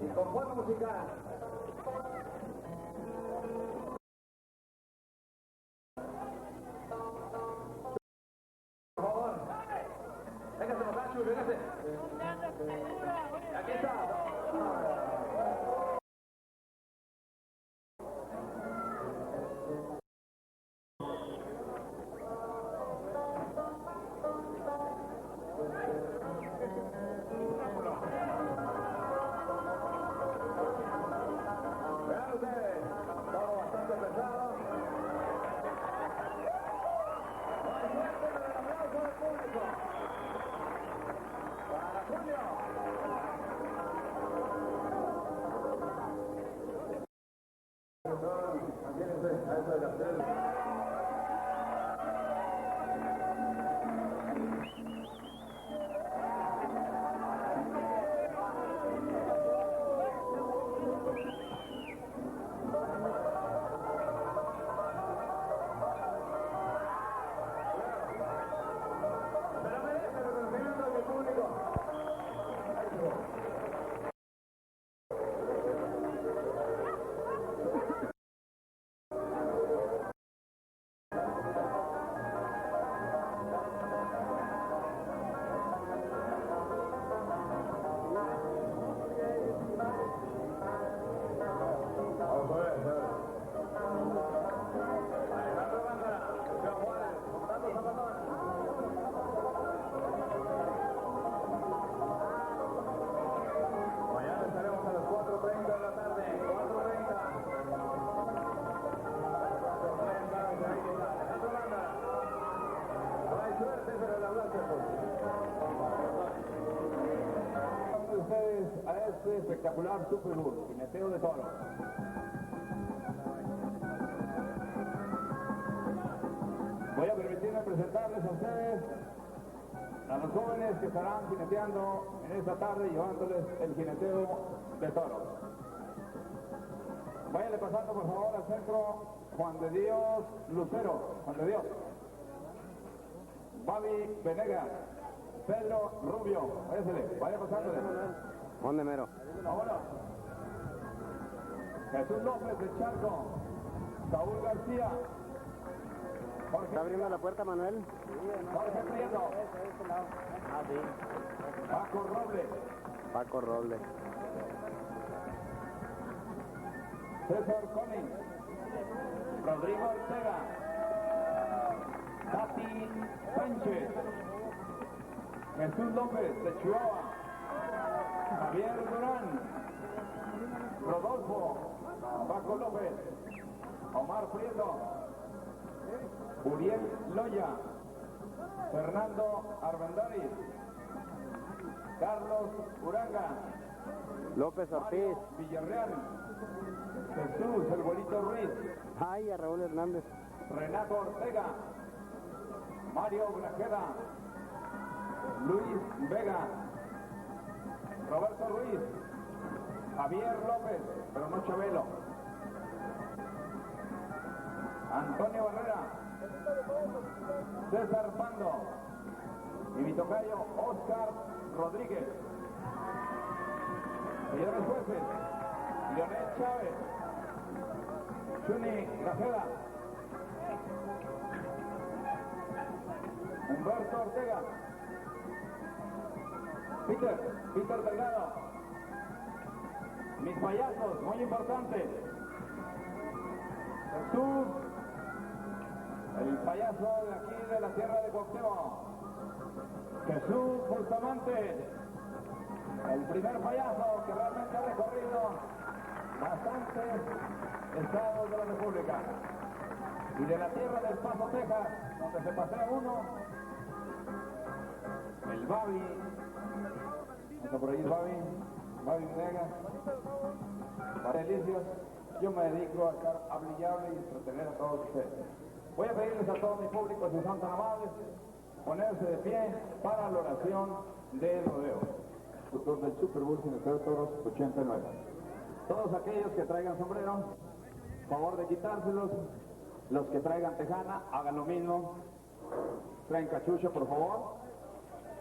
Y con buena música. Por favor. Véngase, muchachos, véngase. Aquí está. Vean ustedes, todo bastante pesado. No hay suerte con el aplauso del público. Para Julio. Imagínense a eso de las 3. Mañana estaremos a las 4:30 de la tarde. 4:30. Alejandro Landa. No hay suerte, pero el abrazo. Con ustedes a este espectacular Super Bowl, jineteo de toros. Voy a permitirme presentarles a ustedes a los jóvenes que estarán jineteando en esta tarde, llevándoles el jineteo de toros. Váyanle pasando por favor al centro Juan de Dios Lucero, Juan de Dios, Babi Venegas, Pedro Rubio, vaya pasándole. ¿Dónde mero? Vámonos. Jesús López de Charco, Saúl García, Jorge. ¿Está abriendo la puerta, Manuel? Jorge Prieto. Ah, sí. Paco Robles. Paco Robles. César Collins. Rodrigo Ortega. Tati Sánchez. Jesús López de Chihuahua. Javier Durán. Rodolfo. Paco López. Omar Prieto. Uriel Loya, Fernando Armendariz, Carlos Uranga, López Ortiz. Mario Villarreal, Jesús El Bolito Ruiz, Ay, a Raúl Hernández. Renato Ortega, Mario Grajeda, Luis Vega, Roberto Ruiz, Javier López, pero no Chabelo, Antonio Barrera, César Pando y mi tocayo Oscar Rodríguez. Señores jueces, Leonel Chávez, Chuni Grajeda, Humberto Ortega, Peter Delgado, mis payasos, muy importantes, Jesús, el payaso de aquí de la tierra de Cuauhtémoc, Jesús Bustamante, el primer payaso que realmente ha recorrido bastantes estados de la República. Y de la tierra del Paso, Texas, donde se pasea uno, el Babi, está por ahí el Babi Venegas, para delicias. Yo me dedico a estar hable y entretener a todos ustedes. Voy a pedirles a todo mi público, si son tan amables, ponerse de pie para la oración del rodeo. Futuro del Super Bowl Jineteo de Toros 89. Todos aquellos que traigan sombrero, favor de quitárselos. Los que traigan tejana, hagan lo mismo. Traen cachucha, por favor.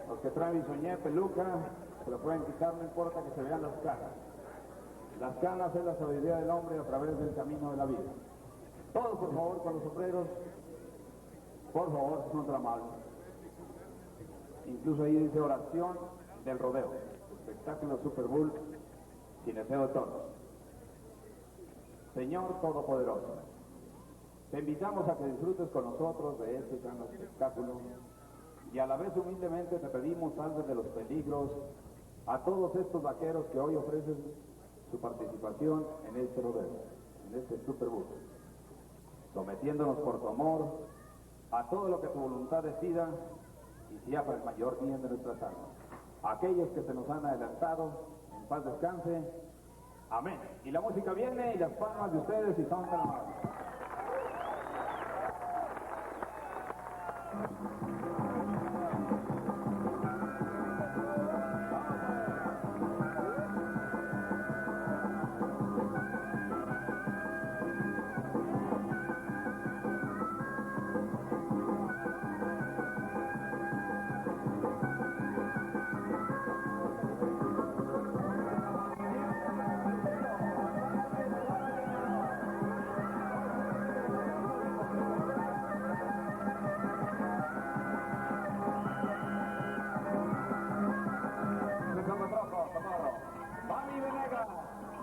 Los que traen bisoñé, peluca, se lo pueden quitar, no importa que se vean las caras. Las canas es la sabiduría del hombre a través del camino de la vida. Todos, por favor, con los sombreros. Por favor, son tan amables. Incluso ahí dice oración del rodeo. Espectáculo Super Bull, Cineceo de Toros. Señor Todopoderoso, te invitamos a que disfrutes con nosotros de este gran espectáculo y a la vez humildemente te pedimos salve de los peligros a todos estos vaqueros que hoy ofrecen su participación en este rodeo, en este Super Bull, sometiéndonos por tu amor a todo lo que tu voluntad decida y sea para el mayor bien de nuestras almas. Aquellos que se nos han adelantado, en paz descanse. Amén. Y la música viene y las palmas de ustedes y son tan amables.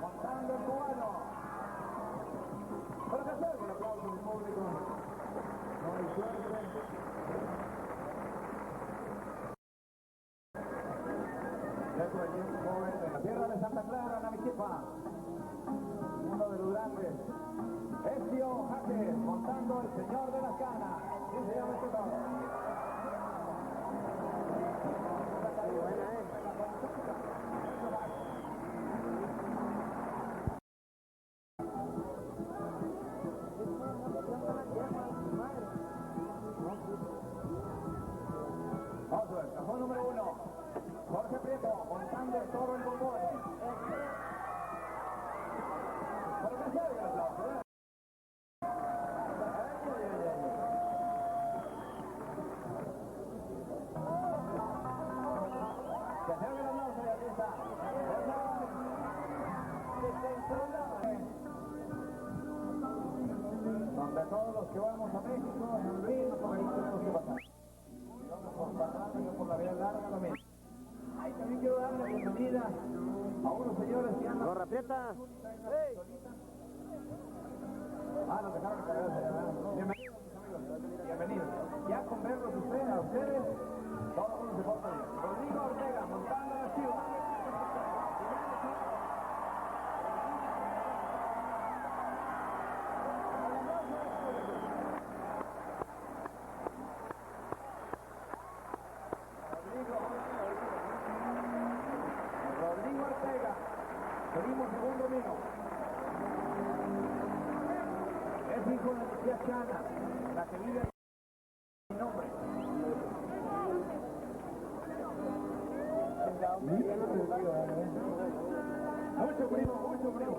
Montando el cubano. Para que acerque el aplauso del público. No hay suerte. Eso allí un joven de la tierra de Santa Clara, Namiquipa. Uno de los grandes. Ezio Jaques, montando el señor de las canas. ¿Quién se llama este toro? Vamos, el cajón número 1. Jorge Prieto, montando el toro en Bullmania. Pero que se oiga el aplauso, ¿eh? Que se oiga el aplauso de artista. Donde todos los que vamos a México, en el río, por ahí tenemos que pasar. Y vamos por Parranda, yo por la vía larga lo mismo. Ay, también quiero darle la bienvenida a unos señores que andan... ¡Corra, aprieta! ¡Hey! Nos dejaron caerse, ¿verdad? Bienvenidos, mis amigos. Bienvenidos. Ya con verlos a ustedes, todo el mundo se porta bien. Rodrigo Ortega, montando la chiva. Rodrigo Ortega, seguimos segundo vino. Es hijo de mi tía Chana, la que vive aquí en mi nombre. Mucho primo, mucho primo.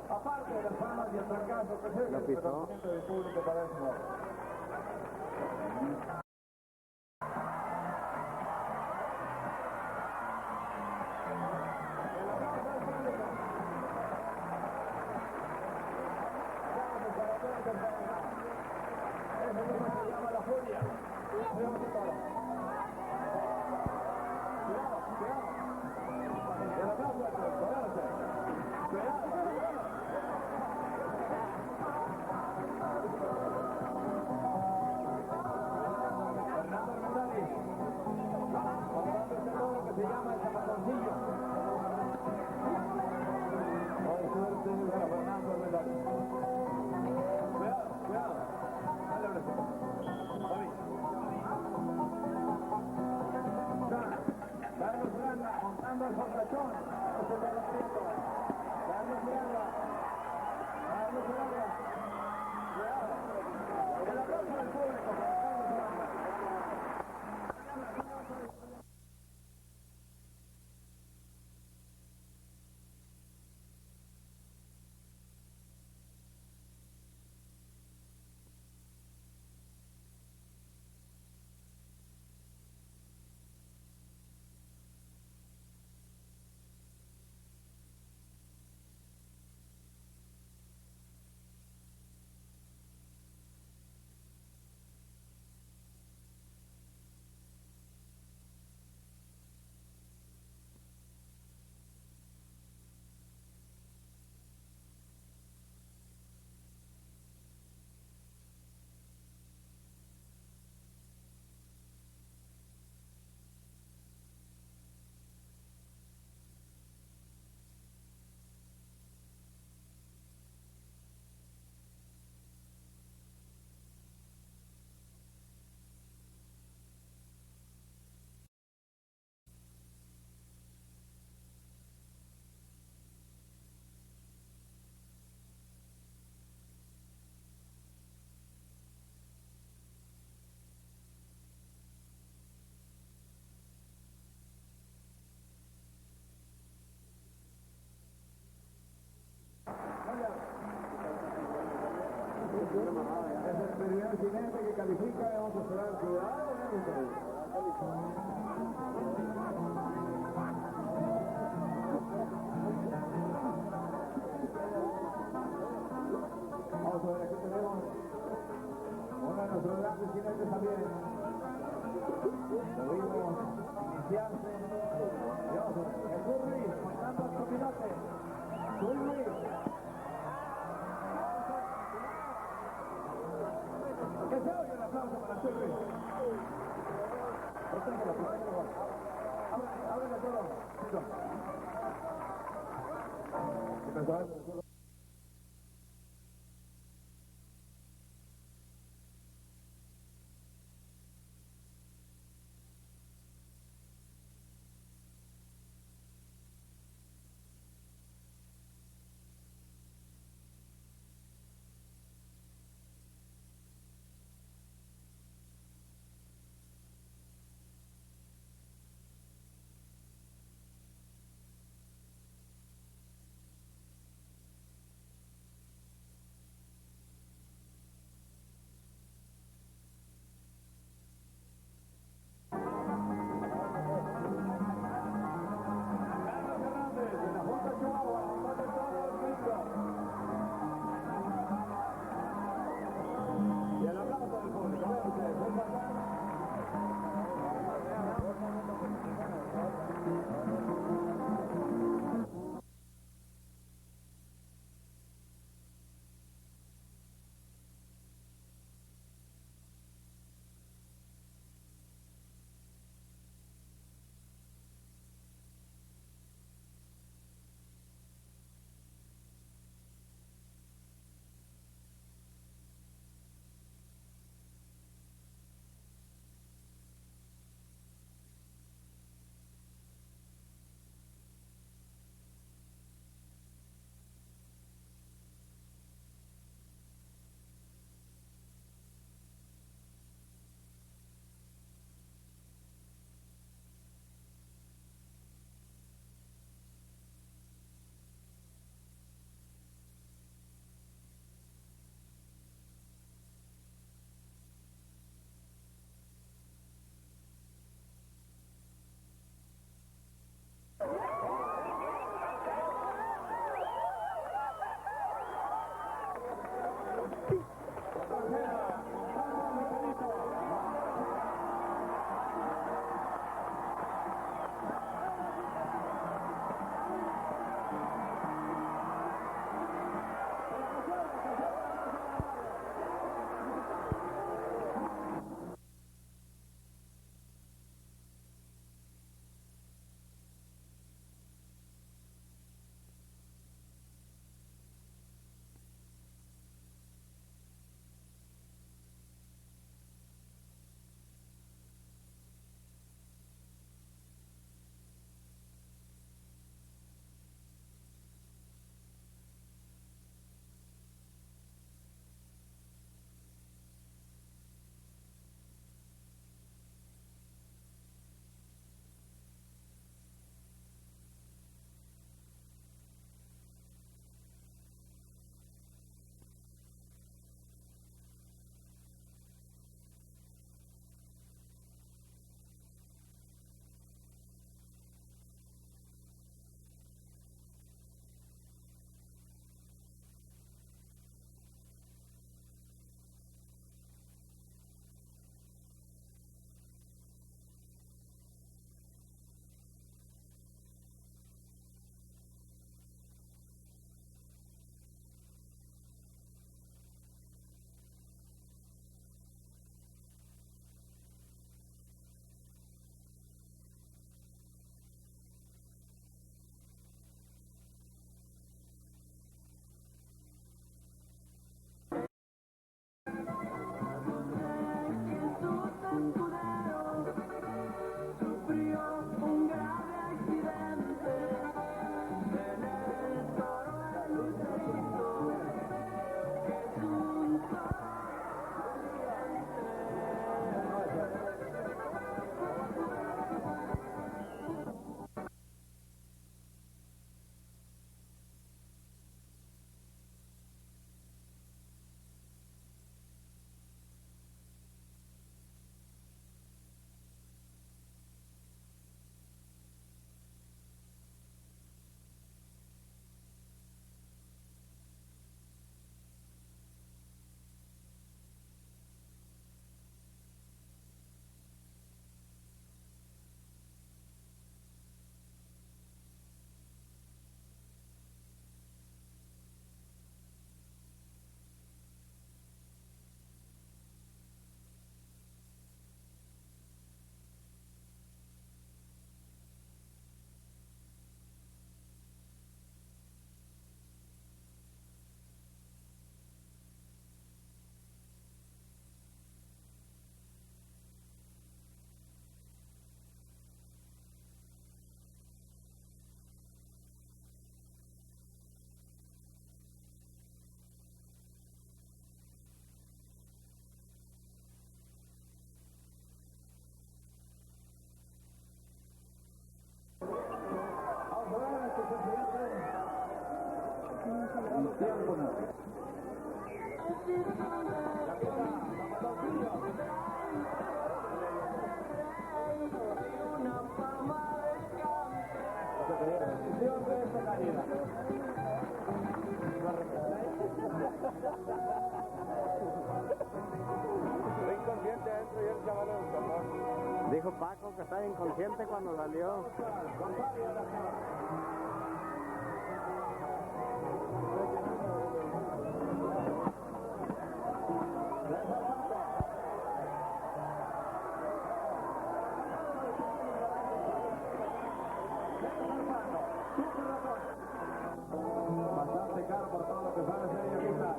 Aparte de las palmas y el fracaso, que se el reconocimiento del público para eso. Es el primer jinete que califica, vamos a esperar cuidado. Vamos a ver, aquí tenemos uno de nuestros grandes jinetes también. Lo vimos iniciarse. Y vamos a ver, el Burri montando al copilote. Burri. Que se oye el aplauso para Burri. Ábrele todo. Inconsciente adentro y el chaval es. Dijo Paco que estaba inconsciente cuando salió. Bastante caro por todo lo que sale ese niño quizás.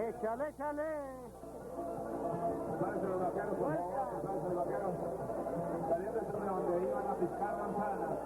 Échale, échale. Prepárense los vaqueros, por favor. Prepárense los vaqueros. Saliendo del torneo donde iban a piscar manzanas.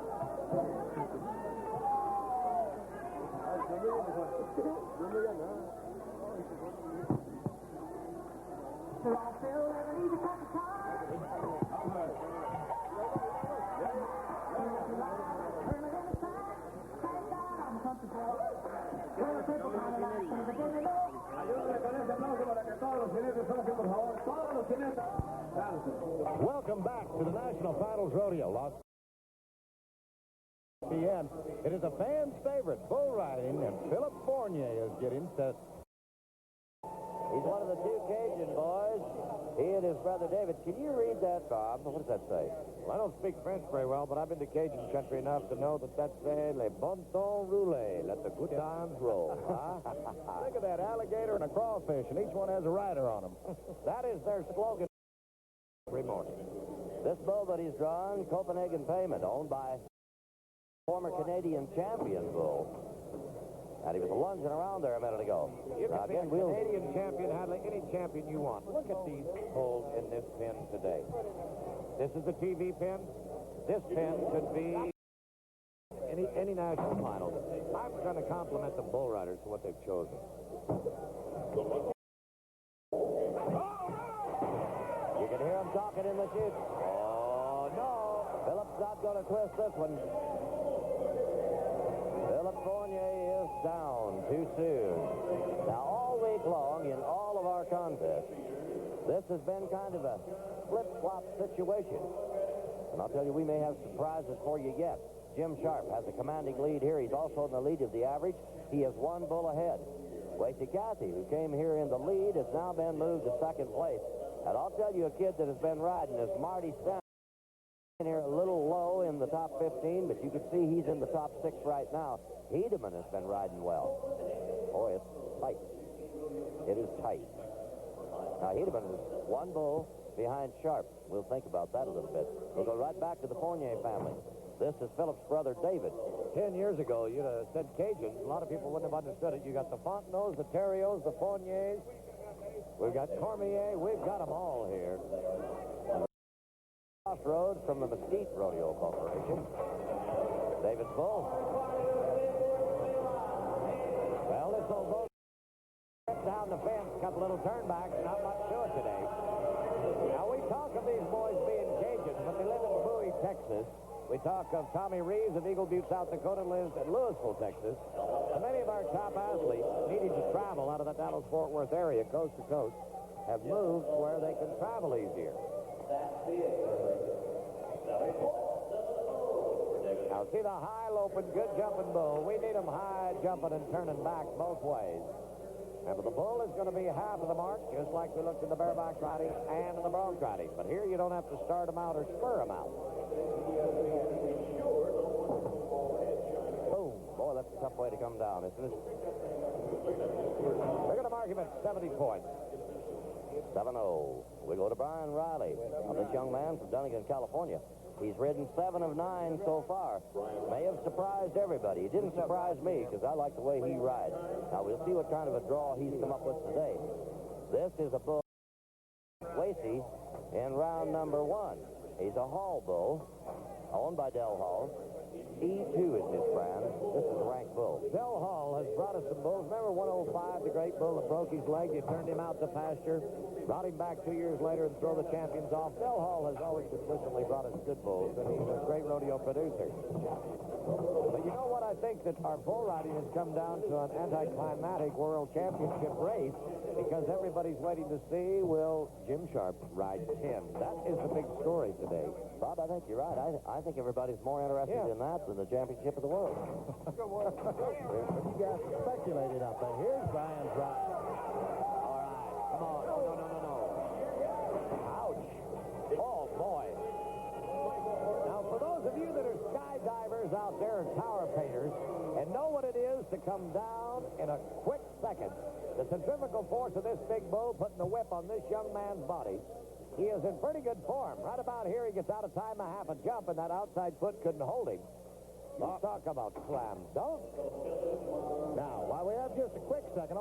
Ayúdenle con ese aplauso para que todos los jinetes pasen, por favor. Todos los jinetes. Welcome back to the National Finals Rodeo, Los P.M. It is a fan's favorite, bull riding, and Philip Fournier is getting set. He's one of the two Cajun boys. He and his brother David. Can you read that, Bob? What does that say? Well, I don't speak French very well, but I've been to Cajun country enough to know that that's le bon temps roulé. Let the good times roll. Huh? Look at that alligator and a crawfish, and each one has a rider on them. That is their slogan every morning. This bull that he's drawn, Copenhagen Payment, owned by former Canadian champion bull. And he was lunging around there a minute ago. You can be a Canadian champion, hardly any champion you want. Look at these bulls in this pen today. This is the TV pen. This pen could be any national final. I'm going to compliment the bull riders for what they've chosen. You can hear him talking in the chute. Oh, no. Philip's not going to twist this one. Philip Fournier is down too soon. Now, all week long, in all of our contests, this has been kind of a flip-flop situation. And I'll tell you, we may have surprises for you yet. Jim Sharp has a commanding lead here. He's also in the lead of the average. He is one bull ahead. Wasey Cathy, who came here in the lead, has now been moved to second place. And I'll tell you, a kid that has been riding is Marty Stan. Here a little low in the top 15, but you can see he's in the top 6 right now. Hedeman has been riding well. Boy, it's tight. It is tight. Now, Hedeman is one bull behind Sharp. We'll think about that a little bit. We'll go right back to the Fournier family. This is Philip's brother, David. 10 years ago, you'd have said Cajun. A lot of people wouldn't have understood it. You got the Fontenot's, the Terrios, the Fourniers. We've got Cormier. We've got them all here. Crossroads from the Mesquite Rodeo Corporation. David's bull. Well, this old bull down the fence, a couple little turnbacks, not much to it today. Now, we talk of these boys being Cajun, but they live in Bowie, Texas. We talk of Tommy Reeves of Eagle Butte, South Dakota, lives in Louisville, Texas. And many of our top athletes needing to travel out of the Dallas-Fort Worth area, coast to coast, have moved where they can travel easier. Now, see the high loping, good jumping bull. We need them high jumping and turning back both ways. Remember, the bull is going to be half of the mark, just like we looked in the bareback riding and in the bronc riding. But here you don't have to start them out or spur them out. Boom. Boy, that's a tough way to come down, isn't it? We're going to mark him at 70 points. 7-0. We go to Brian Riley. Now, this young man from Dunnigan, California. He's ridden 7 of 9 so far. May have surprised everybody. He didn't surprise me because I like the way he rides. Now, we'll see what kind of a draw he's come up with today. This is a bull, Wasey, in round number 1. He's a Hall bull. owned by Del Hall. E2 is his brand. This is a rank bull. Del Hall has brought us some bulls. Remember 105, the great bull that broke his leg? You turned him out to pasture, brought him back 2 years later and throw the champions off. Del Hall has always consistently brought us good bulls, and he's a great rodeo producer. But you know what? I think that our bull riding has come down to an anticlimactic world championship race because everybody's waiting to see, will Jim Sharp ride 10? That is the big story today. Bob, I think you're right. I think everybody's more interested in that than the championship of the world. You guys speculated out there. Here's Brian's ride. All right. Come on. No. Ouch. Oh, boy. Now, for those of you that are skydivers out there and tower painters and know what it is to come down in a quick second, the centrifugal force of this big bull putting the whip on this young man's body, he is in pretty good form. Right about here, he gets out of time a half a jump, and that outside foot couldn't hold him. Let's talk about slam dunk. Now, while we have just a quick second,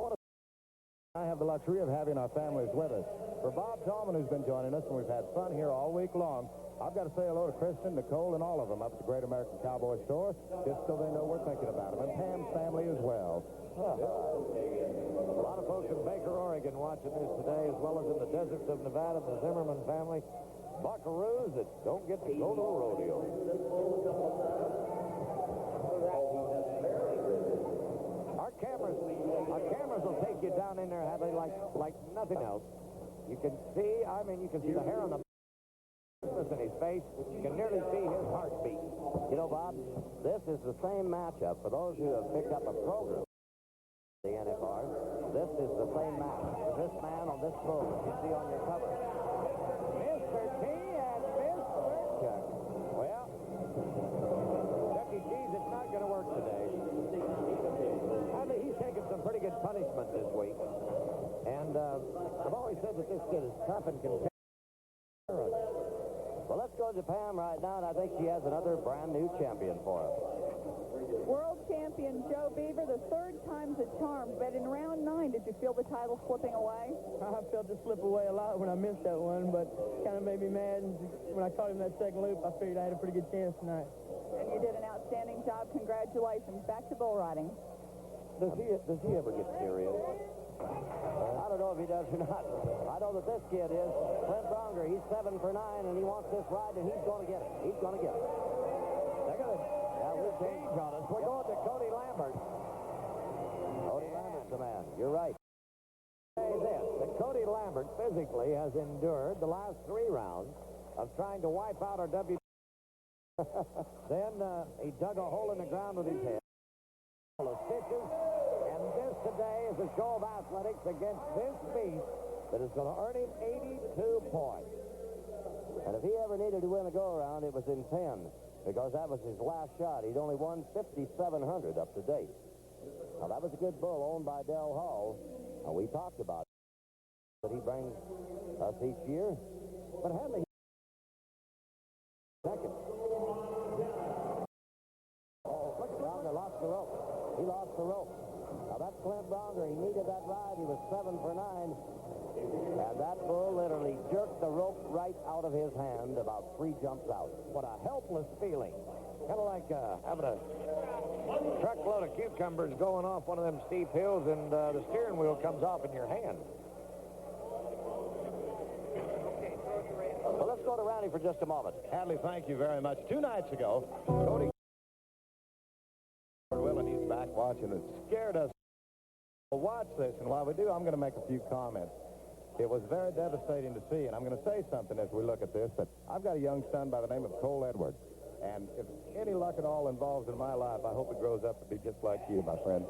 I have the luxury of having our families with us. For Bob Tallman, who's been joining us, and we've had fun here all week long, I've got to say hello to Kristen, Nicole, and all of them up at the Great American Cowboy Store, just so they know we're thinking about them, and Pam's family as well. A lot of folks in Baker, Oregon watching this today, as well as in the deserts of Nevada, the Zimmerman family. Buckaroos that don't get to go to a rodeo. Our cameras will take you down in there, Hadley, like nothing else. You can see, you can see the hair on the in his face. You can nearly see his heartbeat. You know, Bob, this is the same matchup for those who have picked up a program. The NFR. This is the same match. This man on this bull that you see on your cover. Mr. T and Mr. Chuck. Well, Chuck E. Cheese, it's not going to work today. He's taken some pretty good punishment this week. And I've always said that this kid is tough and content. Well, let's go to Pam right now, and I think she has another brand new champion for us. World champion Joe Beaver, the third time's a charm, but in round 9, did you feel the title slipping away? I felt it slip away a lot when I missed that one, but kind of made me mad. And when I caught him that second loop, I figured I had a pretty good chance tonight. And you did an outstanding job. Congratulations. Back to bull riding. Does he ever get serious? I don't know if he does or not. I know that this kid is. Clint Bronger, he's 7 for 9, and he wants this ride, and he's going to get it. He's going to get it. Look at it. Now, we're change on us. We're going to Cody Lambert. Cody Lambert's the man. You're right. Say this, that Cody Lambert physically has endured the last 3 rounds of trying to wipe out our W. Then he dug a hole in the ground with his head. Full of stitches. And this today is a show of athletics against this beast that is going to earn him 82 points. And if he ever needed to win a go-around, it was in 10, because that was his last shot. He'd only won 5,700 up to date. Now, that was a good bull owned by Del Hall, and we talked about it that he brings us each year. But Hadley, second. Oh, Bronger lost the rope. He lost the rope. Now, that's Clint Bronger. He needed that ride. He was 7 for 9. And that bull literally jerked the rope right out of his hand about 3 jumps out. What a helpless feeling. Kind of like having a truckload of cucumbers going off one of them steep hills and the steering wheel comes off in your hand. Well, let's go to Randy for just a moment. Hadley, thank you very much. 2 nights ago, Cody Will, and he's back watching it, scared us. Well, watch this, and while we do, I'm going to make a few comments. It was very devastating to see, and I'm going to say something as we look at this, that I've got a young son by the name of Cole Edwards, and if any luck at all involved in my life, I hope it grows up to be just like you, my friend.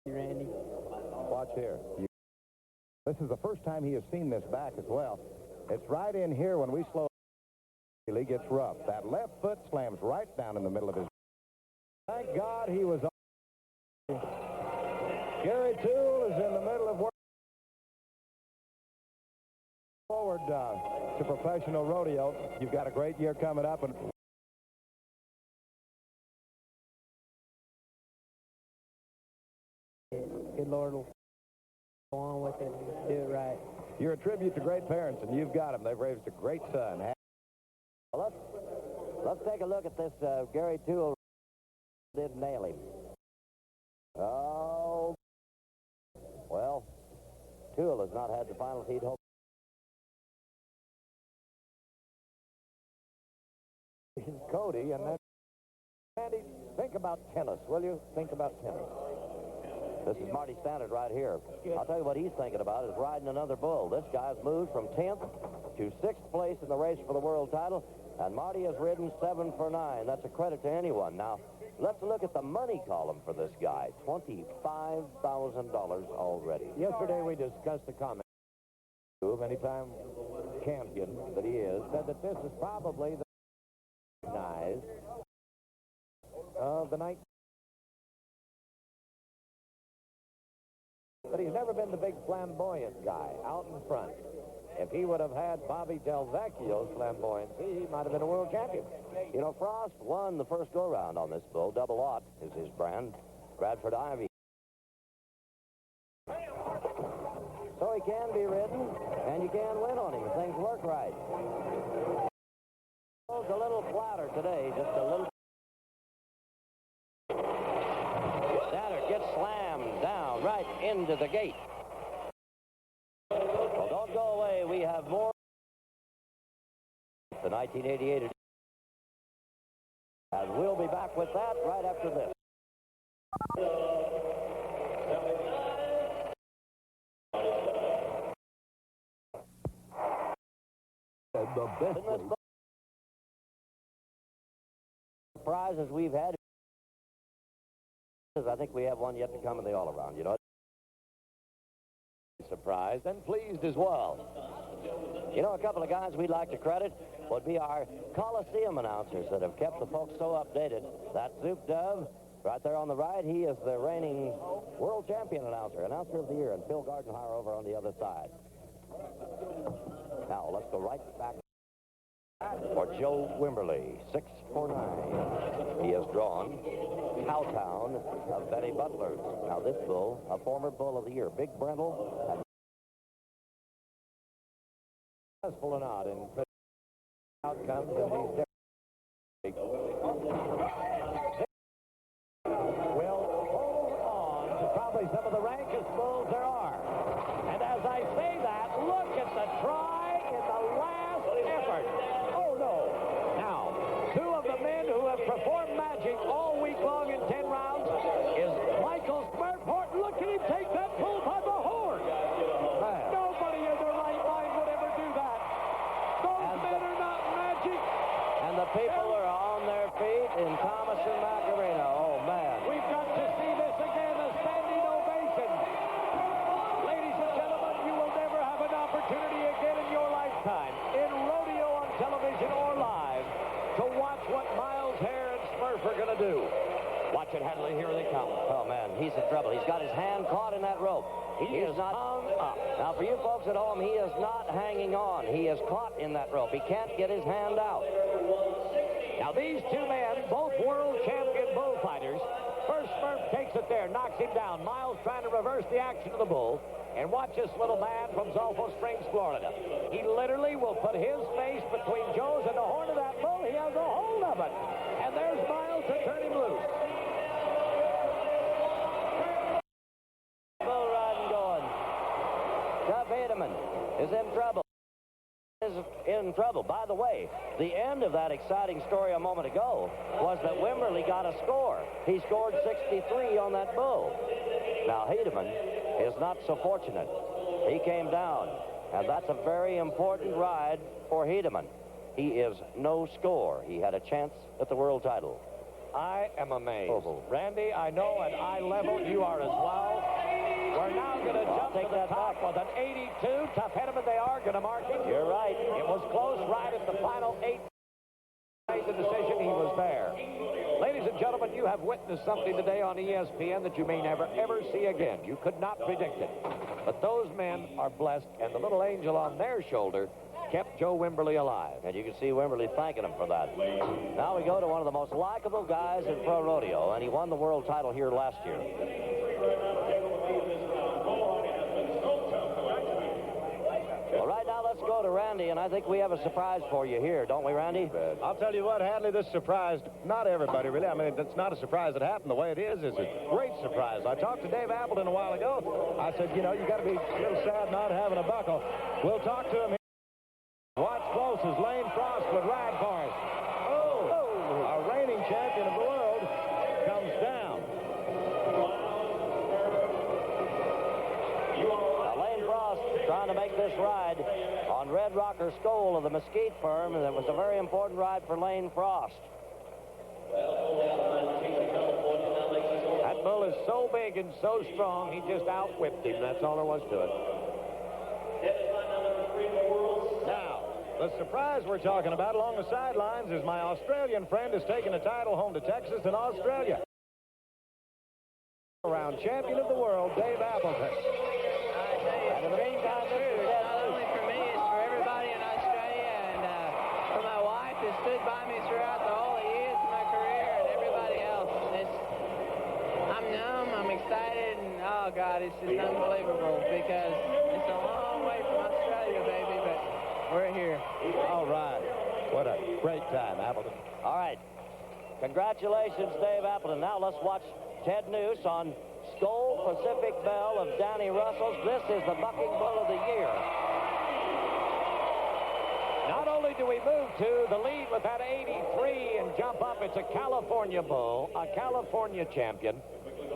Randy. Watch here. This is the first time he has seen this back as well. It's right in here when we slow. He gets rough. That left foot slams right down in the middle of his. Thank God he was on. Gary Toole is in the middle of work. Forward to professional rodeo. You've got a great year coming up. And Good Lord will go on with it and do it right. you're a tribute to great parents, and you've got them. They've raised a great son. Well, let's Let's take a look at this. Gary Toole did nail him. Oh, well, Toole has not had the finals he'd hoped. Cody, and then Andy, think about tennis, will you? Think about tennis. This is Marty Stannard right here. I'll tell you what he's thinking about is riding another bull. This guy's moved from 10th to 6th place in the race for the world title, and Marty has ridden 7 for 9. That's a credit to anyone. Now, let's look at the money column for this guy. $25,000 already. Yesterday we discussed the comment of anytime champion that he is, said that this is probably the recognized of the night. But he's never been the big flamboyant guy out in front. If he would have had Bobby Del Vecchio's flamboyancy, he might have been a world champion. You know, Frost won the first go-round on this bull. Double Aught is his brand. Bradford Ivy. So he can be ridden, and you can win on him if things work right. A little flatter today, just a little. Stannard gets slammed down right into the gate. Well, don't go away. We have more. The 1988 edition. And we'll be back with that right after this. The best Prizes we've had. I think we have one yet to come in the all-around, you know. Surprised and pleased as well. You know, a couple of guys we'd like to credit would be our Coliseum announcers that have kept the folks so updated. That Zoop Dove, right there on the right, he is the reigning world champion announcer of the year, and Phil Gardenhire over on the other side. Now, let's go right back for Joe Wimberly, 6 for 9. He has drawn Cowtown of Benny Butler. Now, this bull, a former bull of the year, Big Brentle, and Successful or not in outcomes, and he's will hold on to probably some of the rankest bulls there are. And as I say that, look at the try in the last effort. Oh, no. Now, two of the men who have performed magic all week long in 10 rounds is Michael Smurfhort. Look at him take that bull by the horn. Nobody in their right mind would ever do that. Those men are not magic. And the people are on their feet in Thomas and Macarena. Oh, man. We've got to see this again, a standing ovation. Ladies and gentlemen, you will never have an opportunity again in your lifetime, in rodeo on television or live, to watch what Miles Hare and Smurf are going to do. Watch it, Hadley. Here they come. Oh, man, he's in trouble. He's got his hand caught in that rope. He is not hung up. Now, for you folks at home, he is not hanging on. He is caught in that rope. He can't get his hand out. Now, these two men, both world champion bullfighters. First, Smurf takes it there, knocks him down. Miles trying to reverse the action of the bull. And watch this little man from Zolfo Springs, Florida. He literally will put his face between Joe's and the horn of that bull. He has a hold of it. And there's Miles to turn him loose. Bull riding going. Jeff Hademan is in trouble. By the way, the end of that exciting story a moment ago was that Wimberly got a score. He scored 63 on that bull. Now, Hademan is not so fortunate. He came down, and that's a very important ride for Hademan. He is no score. He had a chance at the world title. I am amazed. Randy, I know at eye level you are as well. We're now going to jump to the top with an 82. Tough Hedeman, they are going to mark it. You're right. It was close right at the final 8. Made the decision, he was there. Ladies and gentlemen, you have witnessed something today on ESPN that you may never, ever see again. You could not predict it. But those men are blessed, and the little angel on their shoulder kept Joe Wimberly alive. And you can see Wimberly thanking him for that. Now we go to one of the most likable guys in pro rodeo, and he won the world title here last year. Well, right now, let's go to Randy, and I think we have a surprise for you here, don't we, Randy? I'll tell you what, Hadley, this surprised not everybody, really. I mean, it's not a surprise that happened. The way it is a great surprise. I talked to Dave Appleton a while ago. I said, you know, you got to be a little sad not having a buckle. We'll talk to him here. Watch close as Lane Frost would ride for us. Oh, our reigning champion of the world comes down. Now, Lane Frost trying to make this ride on Red Rocker Skoll of the Mesquite firm, and it was a very important ride for Lane Frost. That bull is so big and so strong, he just outwhipped him. That's all there was to it. Now, the surprise we're talking about along the sidelines is my Australian friend is taking a title home to Texas and Australia. Around champion of the world, Dave Appleton. And in the meantime, this is not only for me, it's for everybody in Australia, and for my wife who stood by me throughout the whole years of my career, and everybody else. I'm numb, I'm excited, and oh God, it's just unbelievable because it's a long way from Australia, baby, but we're here. All right. What a great time, Appleton. All right. Congratulations, Dave Appleton. Now let's watch Ted Noose on Skoll Pacific Bell of Danny Russell's. This is the bucking bull of the year. Not only do we move to the lead with that 83 and jump up, it's a California bull, a California champion.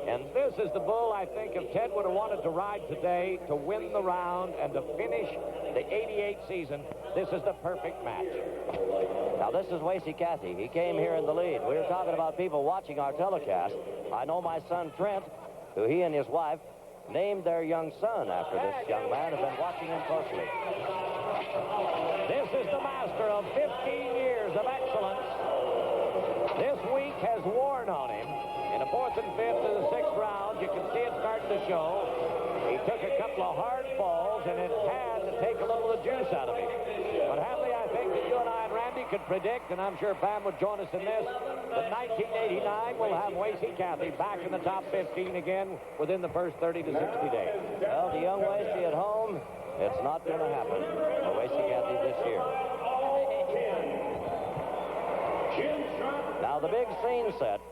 And this is the bull, I think, if Ted would have wanted to ride today to win the round and to finish the 88 season, this is the perfect match. Now, this is Wasey Cathy. He came here in the lead. We were talking about people watching our telecast. I know my son, Trent, who he and his wife named their young son after this young man, have been watching him closely. This is the master of 15 years of excellence. This week has worn on him. In the 4th and 5th of the 6th round, you can see it starting to show. He took a couple of hard falls, and it had to take a little of the juice out of him. But Hadley, I think that you and I and Randy could predict, and I'm sure Pam would join us in this, that 1989 will have Wasey Cathy back in the top 15 again within the first 30 to 60 days. Well, the young Wasey at home, it's not going to happen for Wasey Cathy this year. Now, the big scene set.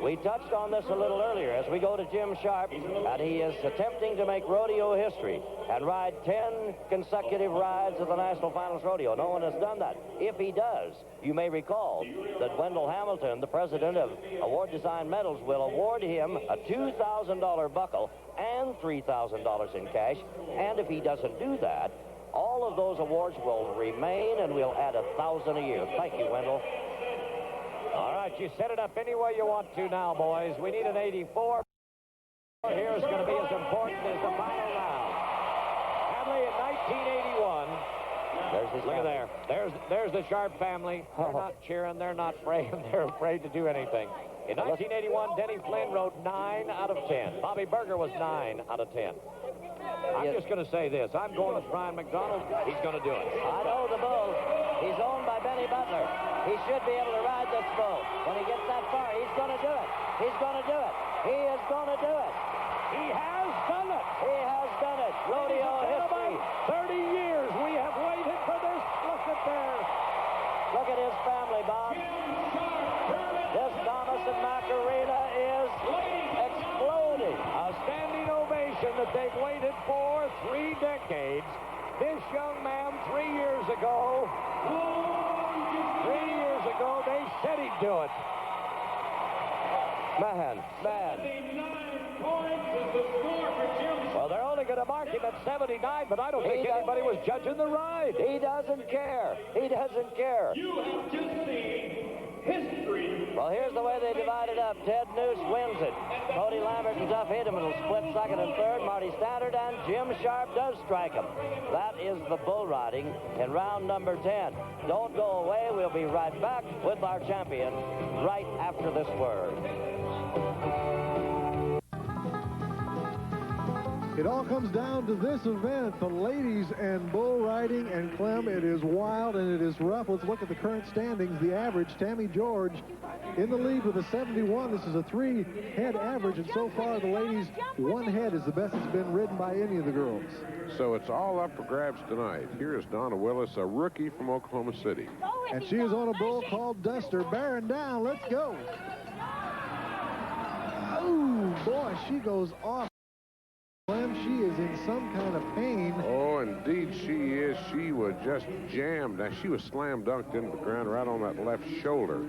We touched on this a little earlier as we go to Jim Sharp, and he is attempting to make rodeo history and ride 10 consecutive rides of the National Finals Rodeo. No one has done that. If he does, you may recall that Wendell Hamilton, the president of Award Design Metals, will award him a $2,000 buckle and $3,000 in cash. And if he doesn't do that, all of those awards will remain, and we'll add $1,000 a year. Thank you, Wendell. All right, you set it up any way you want to now, boys. We need an 84. Here's going to be as important as the final round. Hadley in 1981. Look at there. There's the Sharp family. They're not cheering. They're not praying. They're afraid to do anything. In 1981, Denny Flynn rode 9 out of 10. Bobby Berger was 9 out of 10. I'm just going to say this. I'm going with Brian McDonald. He's going to do it. I know the bull. He's owned by Benny Butler. He should be able to ride this bull. When he gets that far, he's going to do it. He's going to do it. He is going to do it. He has done it. He has done it. Rodeo history. 30 years we have waited for this. Look at there. Look at his family, Bob. This Thomas and Macarena is exploding. A standing ovation that they've waited for 3 decades. This young man 3 years ago, they said he'd do it. Man. Well, they're only going to mark him at 79, but I don't think anybody was judging the ride. He doesn't care. He doesn't care. You have just seen history. Well, here's the way they divide it up. Ted Noose wins it. Cody Lambert and Duff Hayden will split second and third. Marty Standard and Jim Sharp does strike him. That is the bull riding in round number 10. Don't go away. We'll be right back with our champion right after this word. It all comes down to this event, the ladies and bull riding. And Clem, it is wild and it is rough. Let's look at the current standings. The average, Tammy George in the lead with a 71. This is a 3-head average, and so far the ladies, 1 head is the best it's been ridden by any of the girls. So it's all up for grabs tonight. Here is Donna Willis, a rookie from Oklahoma City. And she is on a bull called Duster. Bearing down. Let's go. Oh, boy, she goes off. Clem, she is in some kind of pain. Oh, indeed she is. She was just jammed. Now, she was slam dunked into the ground right on that left shoulder.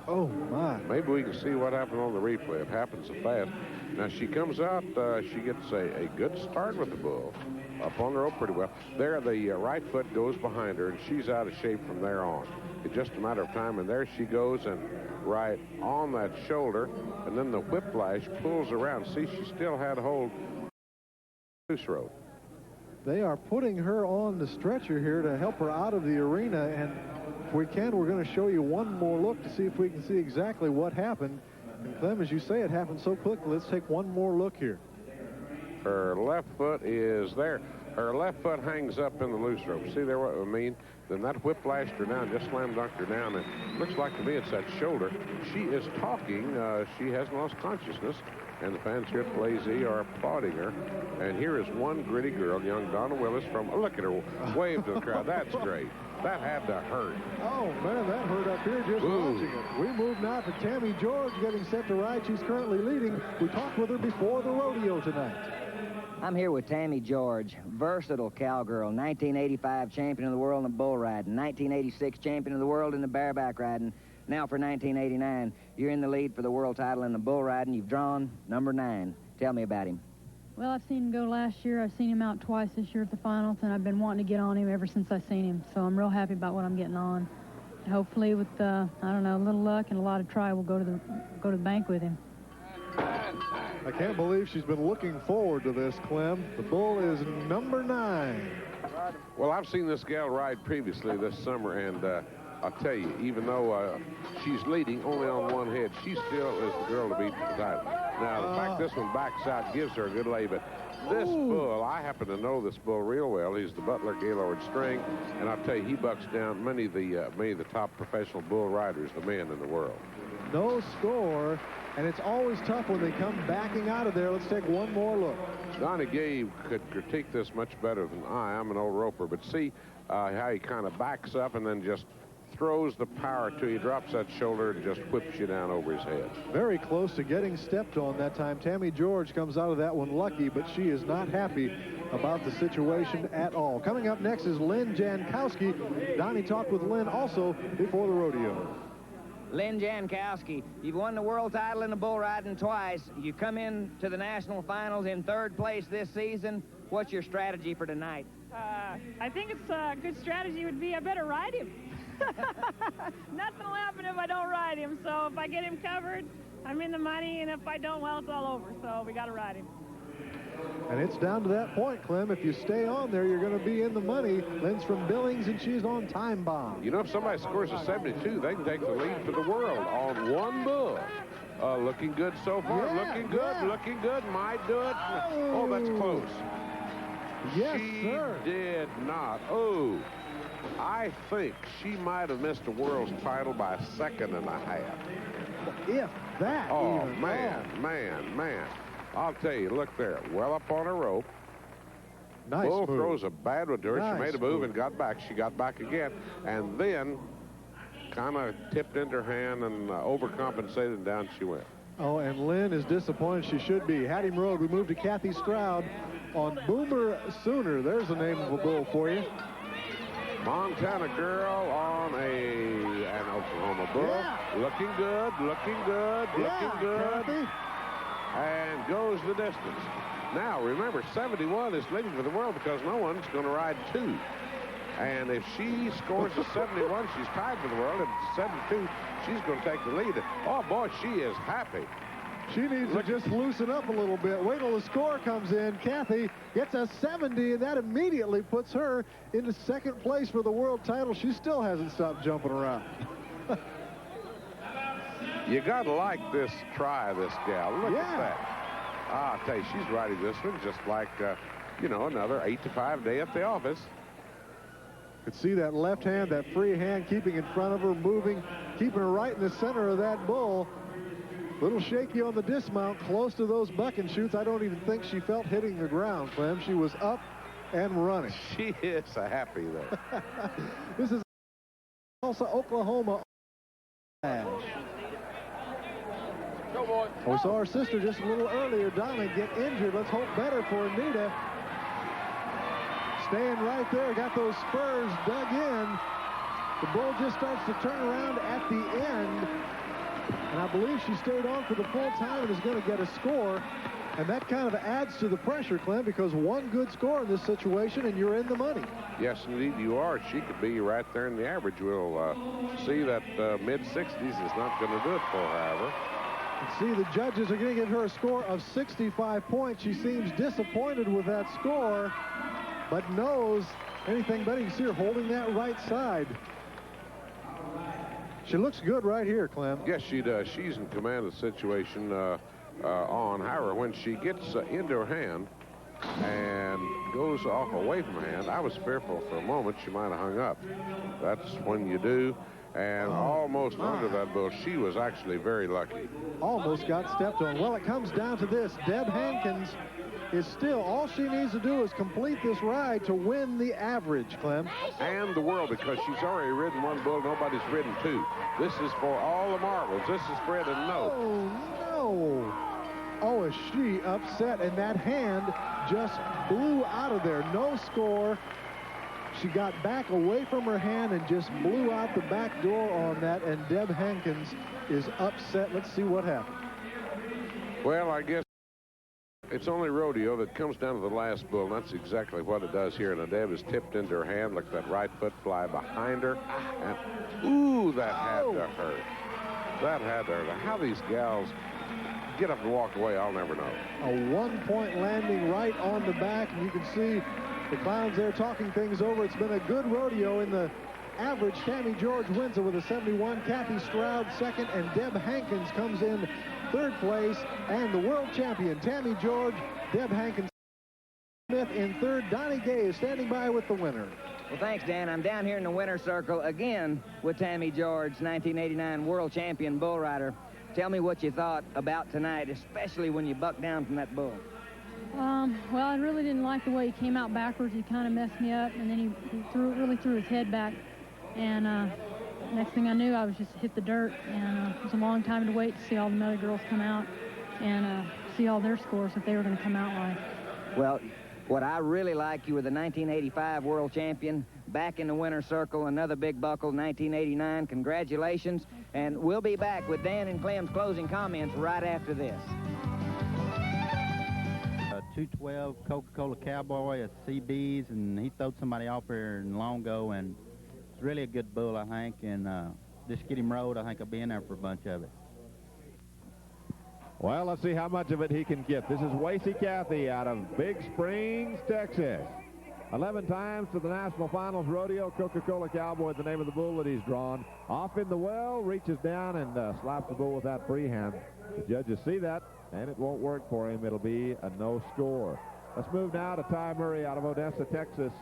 Oh, my. Maybe we can see what happened on the replay. It happened so fast. Now, she comes out. She gets a good start with the bull. Up on the rope pretty well. There, the right foot goes behind her, and she's out of shape from there on. It's just a matter of time, and there she goes, and right on that shoulder, and then the whiplash pulls around. See, she still had hold loose rope. They are putting her on the stretcher here to help her out of the arena, and if we can, we're going to show you one more look to see if we can see exactly what happened. And Clem, as you say, it happened so quickly. Let's take one more look here. Her left foot is there. Her left foot hangs up in the loose rope. See there what I mean? Then that whiplashed her down, just slam dunked her down. And it looks like to me it's that shoulder. She is talking. She hasn't lost consciousness. And the fans here at Blazy are applauding her. And here is one gritty girl, young Donna Willis from, look at her wave to the crowd. That's great. That had to hurt. Oh, man, that hurt up here just watching it. We move now to Tammy George getting set to ride. She's currently leading. We talked with her before the rodeo tonight. I'm here with Tammy George, versatile cowgirl, 1985 champion of the world in the bull riding, 1986 champion of the world in the bareback riding. Now for 1989, you're in the lead for the world title in the bull riding. You've drawn number 9. Tell me about him. Well, I've seen him go last year. I've seen him out twice this year at the finals, and I've been wanting to get on him ever since I've seen him. So I'm real happy about what I'm getting on. And hopefully with, I don't know, a little luck and a lot of try, we'll go to the bank with him. I can't believe she's been looking forward to this, Clem. The bull is number 9. Well, I've seen this gal ride previously this summer, and I'll tell you, even though she's leading only on one head, she still is the girl to beat for the title. Now, the fact this one backs out gives her a good lay, but this bull, I happen to know this bull real well. He's the Butler Gaylord String, and I'll tell you, he bucks down many of the top professional bull riders, the men in the world. No score, and it's always tough when they come backing out of there. Let's take one more look. Donnie Gabe could critique this much better than I'm an old roper, but see how he kind of backs up and then just throws the power to you, drops that shoulder, and just whips you down over his head. Very close to getting stepped on that time. Tammy George comes out of that one lucky, but she is not happy about the situation at all. Coming up next is Lynn Jankowski. Donnie talked with Lynn also before the rodeo. Lynn Jankowski, you've won the world title in the bull riding twice. You come in to the national finals in 3rd place this season. What's your strategy for tonight? I think it's a good strategy would be I better ride him. Nothing will happen if I don't ride him. So if I get him covered, I'm in the money, and if I don't, well, it's all over. So we got to ride him. And it's down to that point, Clem. If you stay on there, you're going to be in the money. Lynn's from Billings, and she's on Time Bomb. You know, if somebody scores a 72, they can take the lead for the world on one bull. Looking good so far. Looking good. Might do it. Oh, that's close. Yes, sir. She did not. Oh, I think she might have missed a world's title by a second and a half. If that Oh, even. man. I'll tell you, look there. Well up on a rope. Nice Bull move. throws a bad one to her. Nice She made a move and got back. She got back again. And then kind of tipped into her hand and overcompensated, and down she went. Oh, and Lynn is disappointed. She should be. Hattie Road, we move to Kathy Stroud on Boomer Sooner. There's the name of a bull for you. Montana girl on an Oklahoma bull. Yeah. Looking good. Kathy. And goes the distance. Now, remember, 71 is leading for the world because no one's going to ride 2. And if she scores a 71, she's tied for the world. If 72, she's going to take the lead. Oh, boy, she is happy. She needs to just loosen up a little bit. Wait till the score comes in. Kathy gets a 70, and that immediately puts her into 2nd place for the world title. She still hasn't stopped jumping around. You got to like this try, this gal. Look at that. I'll tell you, she's riding this one just like, you know, another 8 to 5 day at the office. Could see that left hand, that free hand, keeping in front of her, moving, keeping her right in the center of that bull. Little shaky on the dismount, close to those buck and shoots. I don't even think she felt hitting the ground, Clem. She was up and running. She is happy there. This is Tulsa, Oklahoma. We saw our sister just a little earlier, Donna, get injured. Let's hope better for Anita. Staying right there, got those spurs dug in. The bull just starts to turn around at the end. And I believe she stayed on for the full time and is going to get a score. And that kind of adds to the pressure, Clem, because one good score in this situation and you're in the money. Yes, indeed, you are. She could be right there in the average. We'll see that mid-60s is not going to do it for her, however. See, the judges are going to give her a score of 65 points. She seems disappointed with that score, but knows anything better. You can see her holding that right side. She looks good right here, Clem. Yes, she does. She's in command of the situation on. However, when she gets into her hand and goes off away from her hand, I was fearful for a moment she might have hung up. That's when you do. And almost under that bull. She was actually very lucky. Almost got stepped on. Well, it comes down to this. Deb Hankins is still, all she needs to do is complete this ride to win the average, Clem. And the world, because she's already ridden one bull, nobody's ridden two. This is for all the marbles. This is spread and no. Oh, no. Oh, is she upset? And that hand just blew out of there. No score. She got back away from her hand and just blew out the back door on that, and Deb Hankins is upset. Let's see what happened. Well, I guess it's only rodeo that comes down to the last bull, and that's exactly what it does here. And Deb is tipped into her hand, like that right foot fly behind her. And, ooh, that had to hurt. That had to hurt. How these gals get up and walk away, I'll never know. A one-point landing right on the back, and you can see the clowns there talking things over. It's been a good rodeo in the average. Tammy George wins it with a 71. Kathy Stroud second, and Deb Hankins comes in third place. And the world champion, Tammy George, Deb Hankins Smith in third. Donnie Gay is standing by with the winner. Well, thanks, Dan. I'm down here in the winner's circle again with Tammy George, 1989 world champion bull rider. Tell me what you thought about tonight, especially when you bucked down from that bull. Well, I really didn't like the way he came out backwards. He kind of messed me up, and then he really threw his head back. And next thing I knew, I was just hit the dirt. And it was a long time to wait to see all the other girls come out and see all their scores if they were going to come out right. Well, what I really like, you were the 1985 world champion, back in the winner's circle, another big buckle, 1989. Congratulations. And we'll be back with Dan and Clem's closing comments right after this. 212 Coca-Cola Cowboy at CB's, and he throwed somebody off here in Longo, and it's really a good bull, I think, and just get him rode. I think I'll be in there for a bunch of it. Well, let's see how much of it he can get. This is Wasey Cathy out of Big Springs, Texas. 11 times to the National Finals Rodeo. Coca-Cola Cowboy is the name of the bull that he's drawn. Off in the well, reaches down and slaps the bull with that free hand. The judges see that, and it won't work for him. It'll be a no score. Let's move now to Ty Murray out of Odessa, Texas.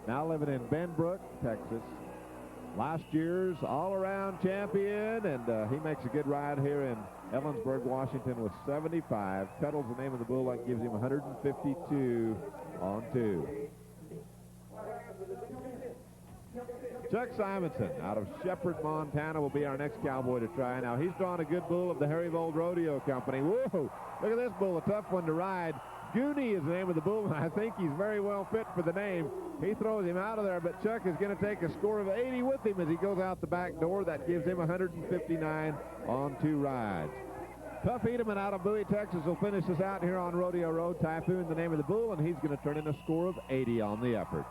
Now living in Benbrook, Texas. Last year's all-around champion, and he makes a good ride here in Ellensburg, Washington with 75. Cuddle's the name of the bull. That gives him 152 on 2. Chuck Simonson out of Shepherd, Montana will be our next cowboy to try. Now, he's drawn a good bull of the Harryvold Rodeo Company. Whoa, look at this bull, a tough one to ride. Goonie is the name of the bull, and I think he's very well fit for the name. He throws him out of there, but Chuck is going to take a score of 80 with him as he goes out the back door. That gives him 159 on 2 rides. Tuff Edelman out of Bowie, Texas will finish us out here on Rodeo Road. Typhoon, the name of the bull, and he's going to turn in a score of 80 on the effort.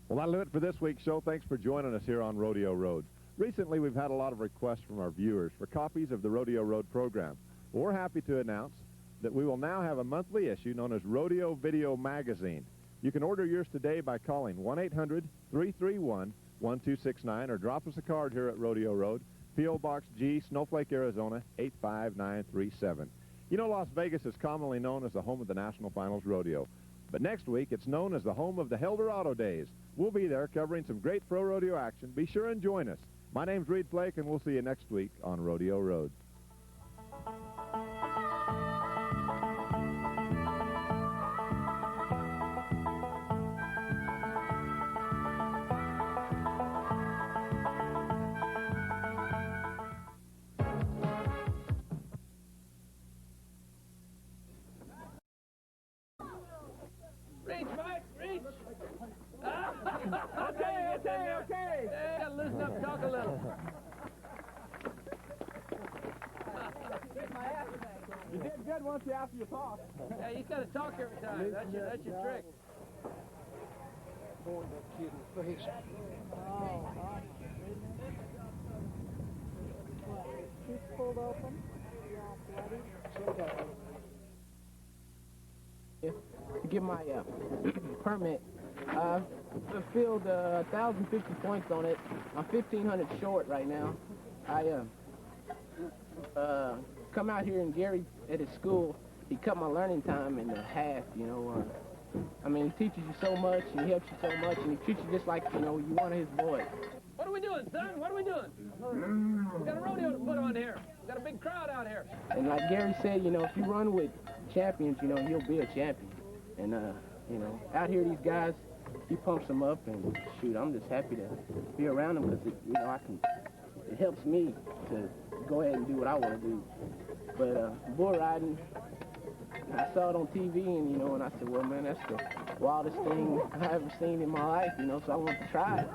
Well, that'll do it for this week's show. Thanks for joining us here on Rodeo Road. Recently, we've had a lot of requests from our viewers for copies of the Rodeo Road program. We're happy to announce that we will now have a monthly issue known as Rodeo Video Magazine. You can order yours today by calling 1-800-331-1269 or drop us a card here at Rodeo Road, P.O. Box G, Snowflake, Arizona, 85937. You know, Las Vegas is commonly known as the home of the National Finals Rodeo. But next week, it's known as the home of the Eldorado Days. We'll be there covering some great pro rodeo action. Be sure and join us. My name's Reed Flake, and we'll see you next week on Rodeo Road. Reach, Mike, reach. Okay. Yeah, loosen up, talk a little. You did good once you after you talk. Yeah, you got to talk every time. That's your trick. He's pulled open. To get my permit, I filled 1,050 points on it. I'm 1,500 short right now. I come out here, and Gary at his school, he cut my learning time in half, you know. I mean, he teaches you so much, and he helps you so much, and he treats you just like, you know, you one of his boys. What are we doing, son? What are we doing? We got a rodeo to put on here. We got a big crowd out here. And like Gary said, you know, if you run with champions, you know, you'll be a champion. And, you know, out here, these guys, he pumps them up, and shoot, I'm just happy to be around them because, you know, it helps me to go ahead and do what I want to do. But bull riding, I saw it on TV, and, you know, and I said, well, man, that's the wildest thing I've ever seen in my life, you know, so I wanted to try it.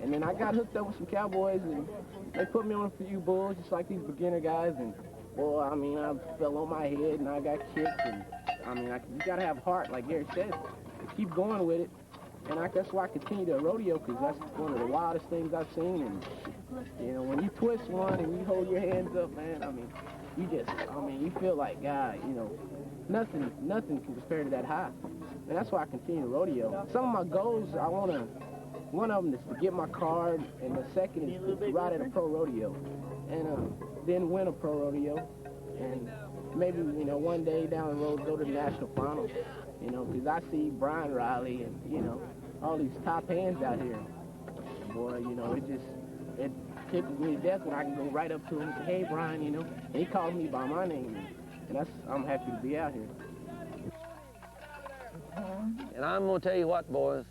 And then I got hooked up with some cowboys, and they put me on a few bulls, just like these beginner guys, and, well, I mean, I fell on my head, and I got kicked, and, I mean, you got to have heart, like Gary said, to keep going with it. And that's why I continue to rodeo, because that's one of the wildest things I've seen. And, you know, when you twist one and you hold your hands up, man, I mean, you feel like, God, you know, nothing can compare to that high. And that's why I continue to rodeo. Some of my goals, one of them is to get my card, and the second is to ride at a pro rodeo. And then win a pro rodeo. And maybe, you know, one day down the road, go to the national finals. You know, because I see Brian Riley and, you know, all these top hands out here. Boy, you know, it tickles me to death when I can go right up to him and say, hey, Brian, you know. And he calls me by my name. And I'm happy to be out here. And I'm going to tell you what, boys.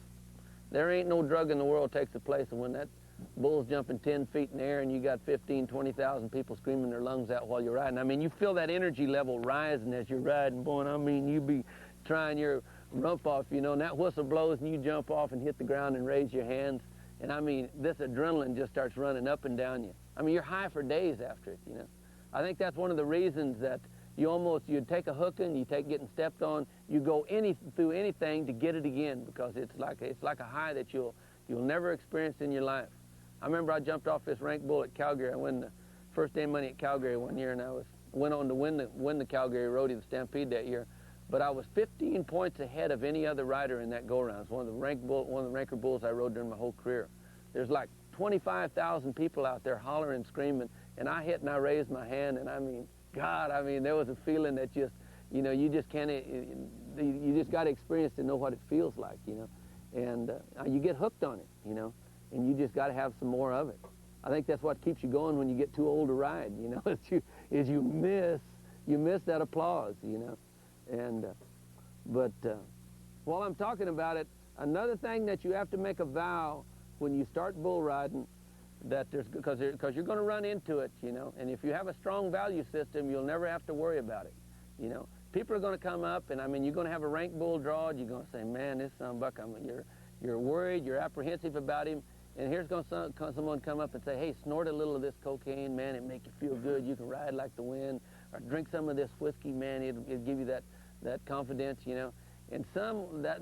There ain't no drug in the world takes the place of when that bull's jumping 10 feet in the air and you got 15, 20,000 people screaming their lungs out while you're riding. I mean, you feel that energy level rising as you're riding, boy. And I mean, you be trying your rump off, you know, and that whistle blows and you jump off and hit the ground and raise your hands. And I mean, this adrenaline just starts running up and down you. I mean, you're high for days after it, you know. I think that's one of the reasons that you'd take a hooking, you take getting stepped on, you go through anything to get it again, because it's like a high that you'll never experience in your life. I remember I jumped off this rank bull at Calgary. I won the first day money at Calgary one year, and I went on to win the Calgary Rodeo, the Stampede that year. But I was 15 points ahead of any other rider in that go-round. It's one of the ranker bulls I rode during my whole career. There's like 25,000 people out there hollering and screaming, and I hit and I raised my hand, and I mean, God, I mean, there was a feeling that just, you know, you just can't, you just got to experience to know what it feels like, you know. And you get hooked on it, you know, and you just got to have some more of it. I think that's what keeps you going when you get too old to ride, you know, is you miss that applause, you know. And, but while I'm talking about it, another thing that you have to make a vow when you start bull riding, that because you're going to run into it, you know, and if you have a strong value system, you'll never have to worry about it, you know. People are going to come up, and I mean, you're going to have a rank bull draw, and you're going to say, man, this son of a buck, you're worried, you're apprehensive about him, and here's going to someone come up and say, hey, snort a little of this cocaine, man, it make you feel good, you can ride like the wind, or drink some of this whiskey, man, it'll give you that confidence, you know. And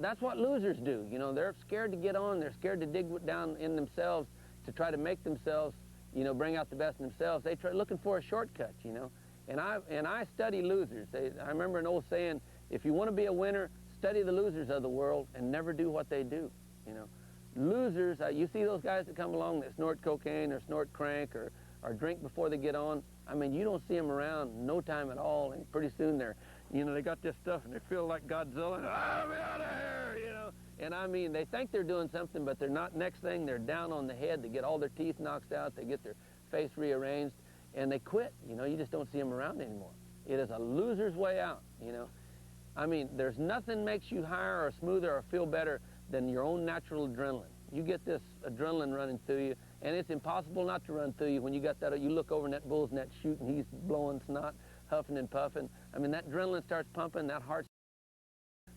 that's what losers do, you know. They're scared to get on, they're scared to dig down in themselves to try to make themselves, you know, bring out the best in themselves. They try looking for a shortcut, you know. And I study losers. I remember an old saying, if you want to be a winner, study the losers of the world and never do what they do, you know. Losers, you see those guys that come along that snort cocaine or snort crank or or drink before they get on. I mean, you don't see them around no time at all, and pretty soon they're, you know, they got this stuff and they feel like Godzilla. Oh, me out of here, you know. And I mean, they think they're doing something, but they're not. Next thing, they're down on the head. They get all their teeth knocked out. They get their face rearranged, and they quit. You know, you just don't see them around anymore. It is a loser's way out, you know. I mean, there's nothing makes you higher or smoother or feel better than your own natural adrenaline. You get this adrenaline running through you, and it's impossible not to run through you when you got that. You look over and that bull's net shooting, he's blowing snot, huffing and puffing. I mean, that adrenaline starts pumping, that heart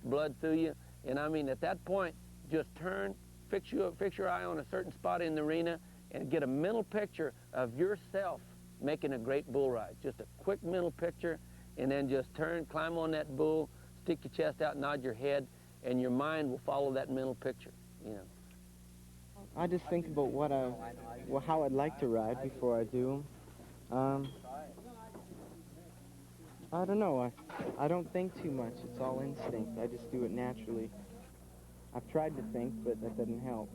blood through you, and I mean, at that point, just turn, fix your eye on a certain spot in the arena, and get a mental picture of yourself making a great bull ride. Just a quick mental picture, and then just turn, climb on that bull, stick your chest out, nod your head, and your mind will follow that mental picture, you know. I just think about how I'd like to ride before I do. I don't know. I don't think too much. It's all instinct. I just do it naturally. I've tried to think, but that doesn't help.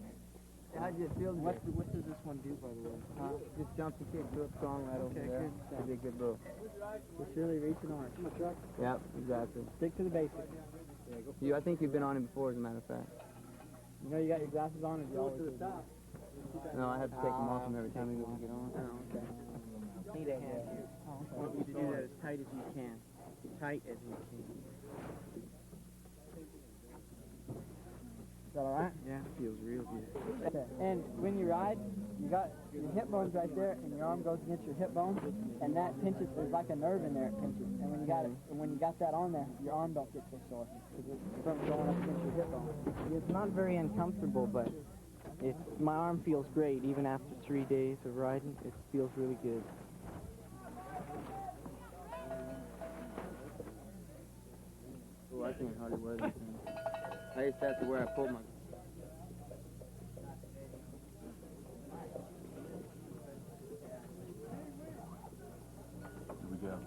How do you feel? What does this one do, by the way? Just jump the kid, real strong right over there. That'd be a good move. Just really reaching on it. Yep, exactly. Stick to the basics. I think you've been on it before, as a matter of fact. You know you got your glasses on, or you always do? No, I have to take them off every time we get on. Oh, okay. Need a hand here. I want you to do that as tight as you can. Tight as you can. Is that all right? Yeah, it feels real good. Okay. And when you ride, you got your hip bones right there, and your arm goes against your hip bone, and that pinches. There's like a nerve in there. It pinches. And when you got it, and when you got that on there, your arm don't get so sore because it's from going up against your hip bone. It's not very uncomfortable, but my arm feels great. Even after 3 days of riding, it feels really good. Oh, I can't hardly wear this thing. I used to have to wear a pull my... Here we go.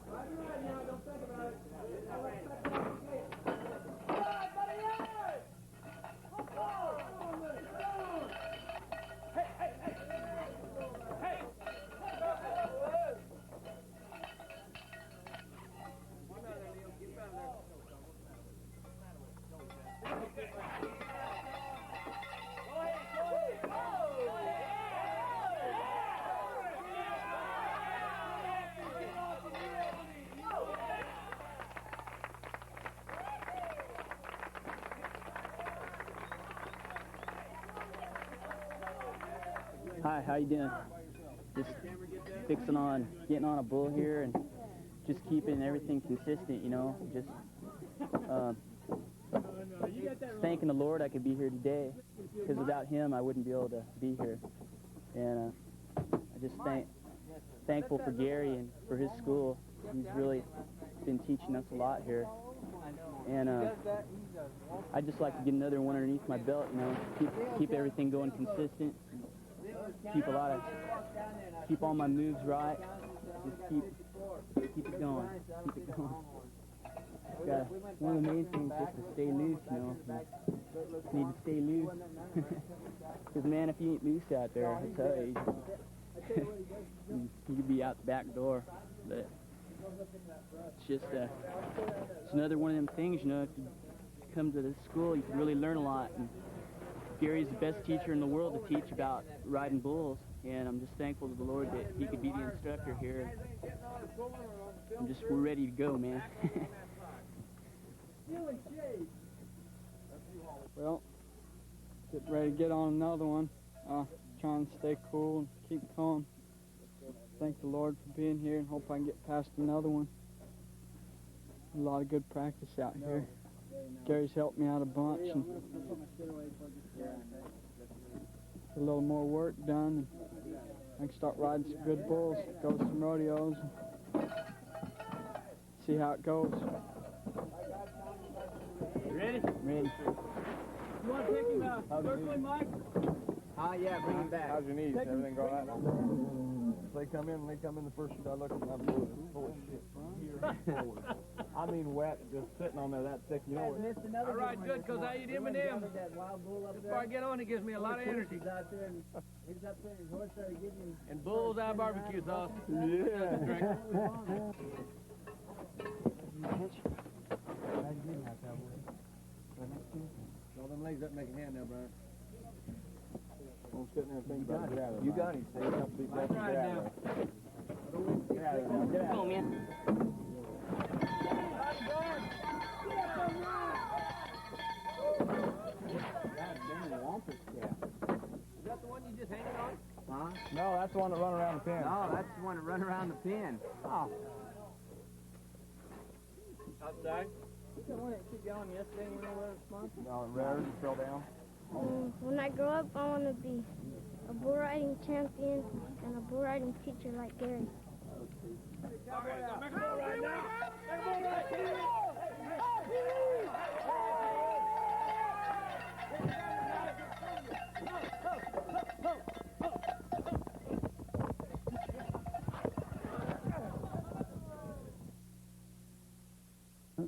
Hi, how you doing? Just getting on a bull here and just keeping everything consistent, you know, just thanking the Lord I could be here today, because without him I wouldn't be able to be here. And I just thankful for Gary and for his school. He's really been teaching us a lot here. And I'd just like to get another one underneath my belt, you know, keep everything going consistent. Keep all my moves right. Just keep it going. One of the main things is just to stay loose, you know. You need to stay loose. Because man, if you ain't loose out there, I tell you, you could be out the back door. But it's just it's another one of them things, you know. If you come to this school, you can really learn a lot. And Gary's the best teacher in the world to teach about riding bulls, and I'm just thankful to the Lord that he could be the instructor here. We're ready to go, man. Well, getting ready to get on another one. Trying to stay cool and keep calm. Thank the Lord for being here, and hope I can get past another one. A lot of good practice out here. Gary's helped me out a bunch, and a little more work done, and I can start riding some good bulls, go to some rodeos, and see how it goes. Ready? Ready. You want to take him circling, Mike? Yeah, bring him back. How's your knees? Everything go right now? they come in the first shoot, I look at them, I'm going, bullshit, forward. I mean wet, just sitting on there that thick, you know. I ride good because I eat M&M's. Before I get on, it gives me a lot of energy. And bullseye barbecue sauce. Yeah. All them legs up make a hand now, Brian. I'm sitting there thinking about it. You got him. Say something. That's right now. Get out of there now. Get out. Come on, man. Is that the one you just hanging on? Huh? No, that's the one that run around the pin. No, that's the one that run around the pin. Oh. Outside? Is that one that keep going yesterday when they were smart? No, it rare, it fell down. When I grow up, I want to be a bull riding champion and a bull riding teacher like Gary.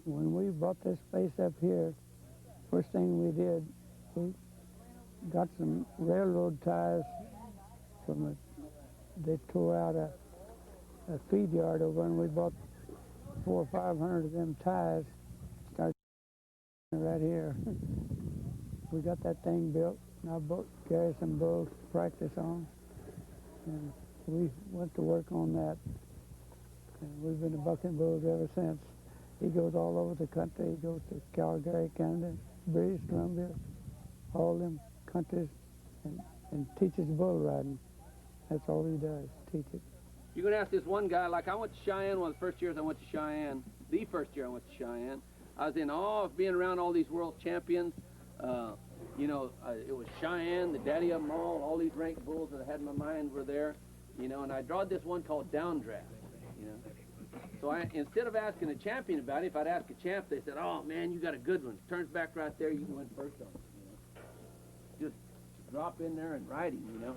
When we bought this place up here, first thing we did, we got some railroad ties from they tore out a feed yard over, and we bought 400 or 500 of them ties, started right here. We got that thing built, and I bought Gary some bulls to practice on, and we went to work on that, and we've been bucking bulls ever since. He goes all over the country. He goes to Calgary, Canada, British Columbia, all them countries, and teaches bull riding. That's all he does, teach it. You're going to ask this one guy, like I went to Cheyenne one of the first years I went to Cheyenne. The first year I went to Cheyenne. I was in awe of being around all these world champions. You know, it was Cheyenne, the daddy of them all these ranked bulls that I had in my mind were there. You know, and I drawed this one called Downdraft, you know. So instead of asking a champion about it, if I'd ask a champ, they said, oh, man, you got a good one. Turns back right there, you can win first on it, you know. Just drop in there and ride him, you know.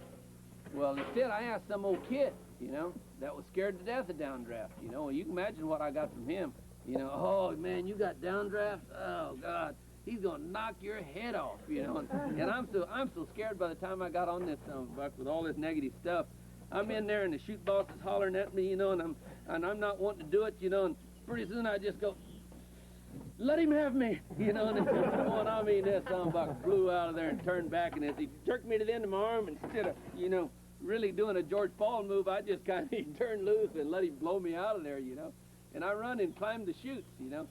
Well, instead, I asked some old kid, you know, that was scared to death of Downdraft, you know. Well, you can imagine what I got from him. You know, oh, man, you got Downdraft? Oh, God, he's going to knock your head off, you know. And I'm so scared by the time I got on this buck with all this negative stuff. I'm in there, and the shoot boss is hollering at me, you know, and I'm not wanting to do it, you know, and pretty soon I just go, let him have me, you know, and it's just going on me, and this buck flew out of there and turned back, and as he jerked me to the end of my arm, instead of, you know, really doing a George Paul move, I just kind of turned loose and let him blow me out of there, you know, and I run and climbed the chutes, you know,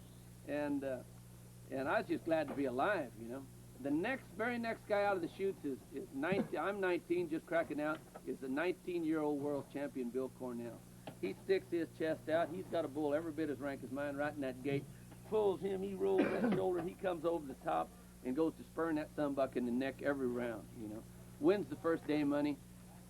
and I was just glad to be alive, you know. The very next guy out of the chutes is 19, I'm 19, just cracking out, is the 19-year-old world champion, Bill Cornell. He sticks his chest out. He's got a bull every bit as rank as mine right in that gate. Pulls him, he rolls that shoulder, he comes over the top and goes to spurring that sunbuck in the neck every round, you know. Wins the first day money.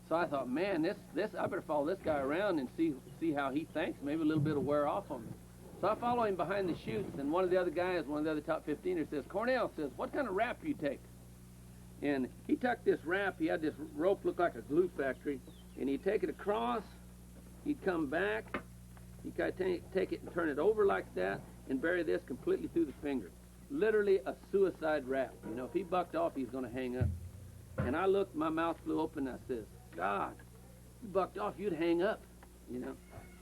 So I thought, man, this I better follow this guy around and see how he thinks. Maybe a little bit of wear off on me. So I follow him behind the chutes, and one of the other guys, one of the other top 15ers says, Cornell says, what kind of wrap you take? And he took this wrap, he had this rope look like a glue factory, and he'd take it across, he'd come back, he'd kind of take it and turn it over like that, and bury this completely through the finger. Literally a suicide wrap. You know, if he bucked off, he's going to hang up. And I looked, my mouth flew open, and I says, God, if you bucked off, you'd hang up, you know.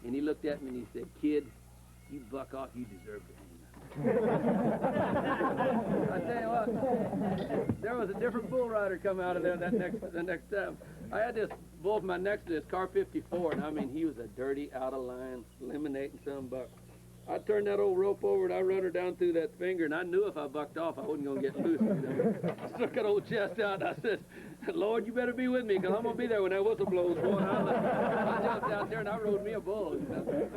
And he looked at me and he said, kid, you buck off, you deserve to hang up. I tell you what, there was a different bull rider come out of there the next time. I had this bull my next to this car 54, and I mean, he was a dirty, out of line, eliminating some buck. I turned that old rope over and I run her down through that finger, and I knew if I bucked off, I wasn't going to get loose. You know? I stuck that old chest out, and I said, Lord, you better be with me, because I'm going to be there when that whistle blows. I jumped out there and I rode me a bull. You know?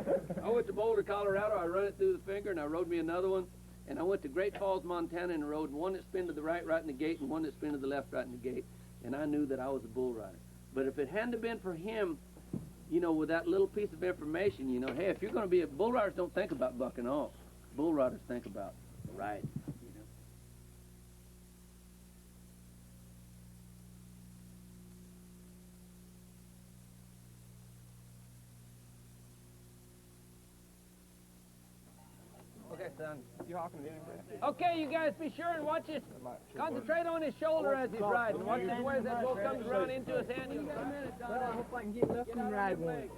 I went to Boulder, Colorado. I run it through the finger, and I rode me another one. And I went to Great Falls, Montana, and rode one that spun to the right in the gate, and one that spun to the left right in the gate. And I knew that I was a bull rider. But if it hadn't been for him, you know, with that little piece of information, you know, hey, if you're going to be bull riders don't think about bucking off. Bull riders think about riding. son. Okay, you guys be sure and watch it. Concentrate on his shoulder as he's riding. Watch the way that bull comes around into his hand. I hope I can get up and ride one.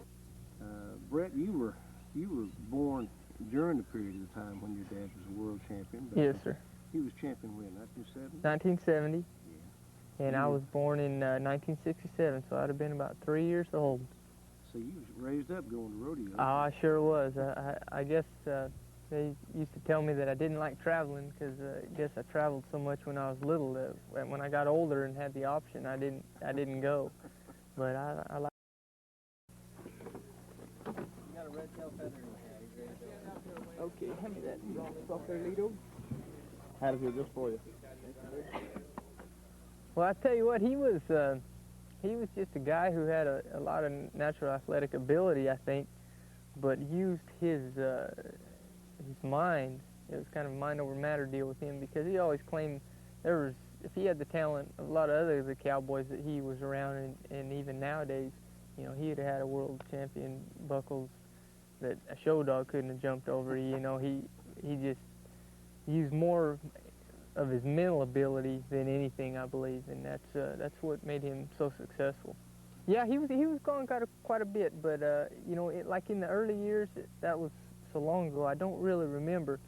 Brett, you were born during the period of time when your dad was a world champion. Yes, sir. He was champion when, 1970? 1970. Yeah. And I was born in 1967, so I'd have been about 3 years old. So you was raised up going to rodeo. Oh, I sure was. I guess they used to tell me that I didn't like traveling because I guess I traveled so much when I was little that when I got older and had the option, I didn't go. But I like. You got a red tail feather in your hat. He's ready to go. Okay, hand me that stuff there, Lito. Had it here just for you. Well, I tell you what, he was just a guy who had a lot of natural athletic ability, I think, but used his mind. It was kind of a mind over matter deal with him because he always claimed if he had the talent of a lot of the cowboys that he was around, and even nowadays, you know, he had had a world champion buckles that a show dog couldn't have jumped over. You know, he just used more of his mental ability than anything, I believe, and that's what made him so successful. Yeah, he was gone quite a bit, but you know, like in the early years, that was so long ago, I don't really remember.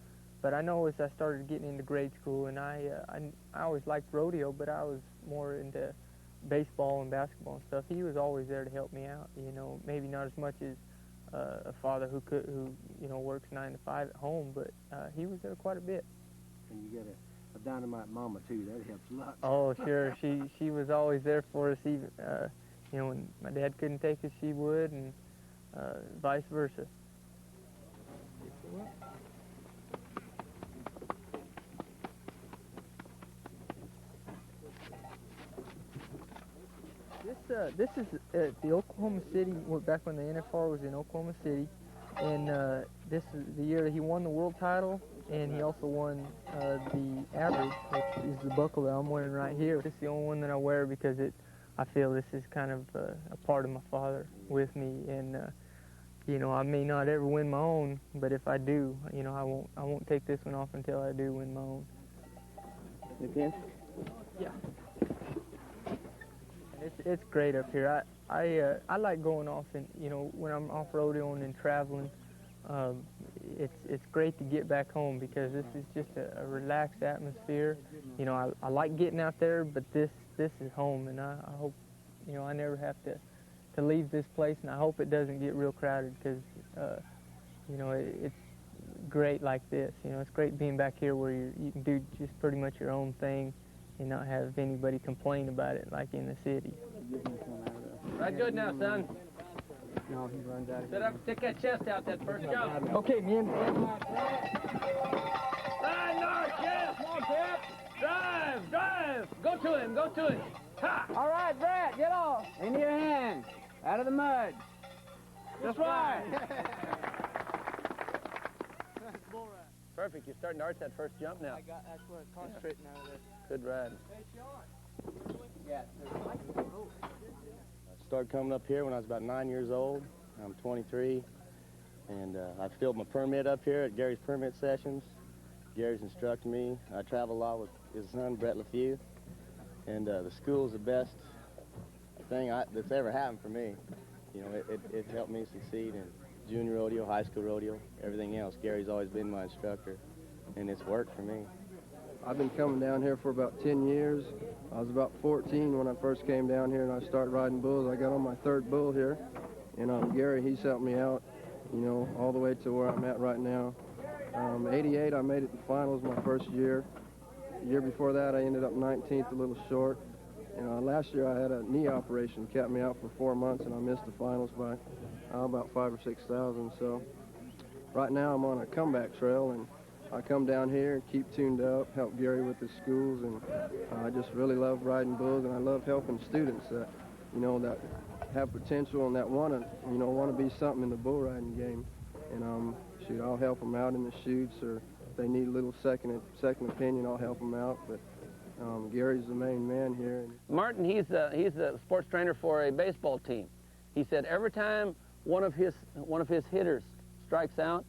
But I know as I started getting into grade school, and I always liked rodeo, but I was more into baseball and basketball and stuff. He was always there to help me out. You know, maybe not as much as a father who you know works 9 to 5 at home, but he was there quite a bit. And you got a dynamite mama too. That helps a lot. Oh, sure. She was always there for us. Even you know, when my dad couldn't take us, she would, and vice versa. This is at the Oklahoma City, back when the NFR was in Oklahoma City, and this is the year that he won the world title, and he also won the average, which is the buckle that I'm wearing right here. It's the only one that I wear because I feel this is kind of a part of my father with me, and you know, I may not ever win my own, but if I do, you know, I won't take this one off until I do win my own. You can? Yeah. It's great up here. I like going off, and you know, when I'm off rodeoing and traveling, it's great to get back home because this is just a relaxed atmosphere. You know, I like getting out there, but this is home, and I hope, you know, I never have to leave this place, and I hope it doesn't get real crowded because you know, it's great like this. You know, it's great being back here where you can do just pretty much your own thing and not have anybody complain about it like in the city. Right good now, son. No, he runs out of Sit up and stick that chest out that first jump. Okay, man. Line north, yes. Come on, Pep. Drive. Go to him. Ha! All right, Brett, get off. Into your hand. Out of the mud. Just right. Perfect. You're starting to arch that first jump now. That's what I'm concentrating out of this. Good ride. I started coming up here when I was about 9 years old. I'm 23, and I filled my permit up here at Gary's permit sessions. Gary's instructed me. I travel a lot with his son, Brett LaFew, and the school's the best thing that's ever happened for me. You know, it helped me succeed in junior rodeo, high school rodeo, everything else. Gary's always been my instructor, and it's worked for me. I've been coming down here for about 10 years. I was about 14 when I first came down here, and I started riding bulls. I got on my third bull here, and Gary, he's helped me out, you know, all the way to where I'm at right now. 88, I made it to finals my first year. The year before that, I ended up 19th, a little short. And last year, I had a knee operation, kept me out for 4 months, and I missed the finals by about 5,000 or 6,000. So right now, I'm on a comeback trail, and I come down here and keep tuned up, help Gary with his schools, and I just really love riding bulls, and I love helping students that, you know, that have potential and that want to be something in the bull riding game. And shoot, I'll help them out in the shoots, or if they need a little second opinion, I'll help them out. But Gary's the main man here. Martin, he's a sports trainer for a baseball team. He said every time one of his hitters strikes out,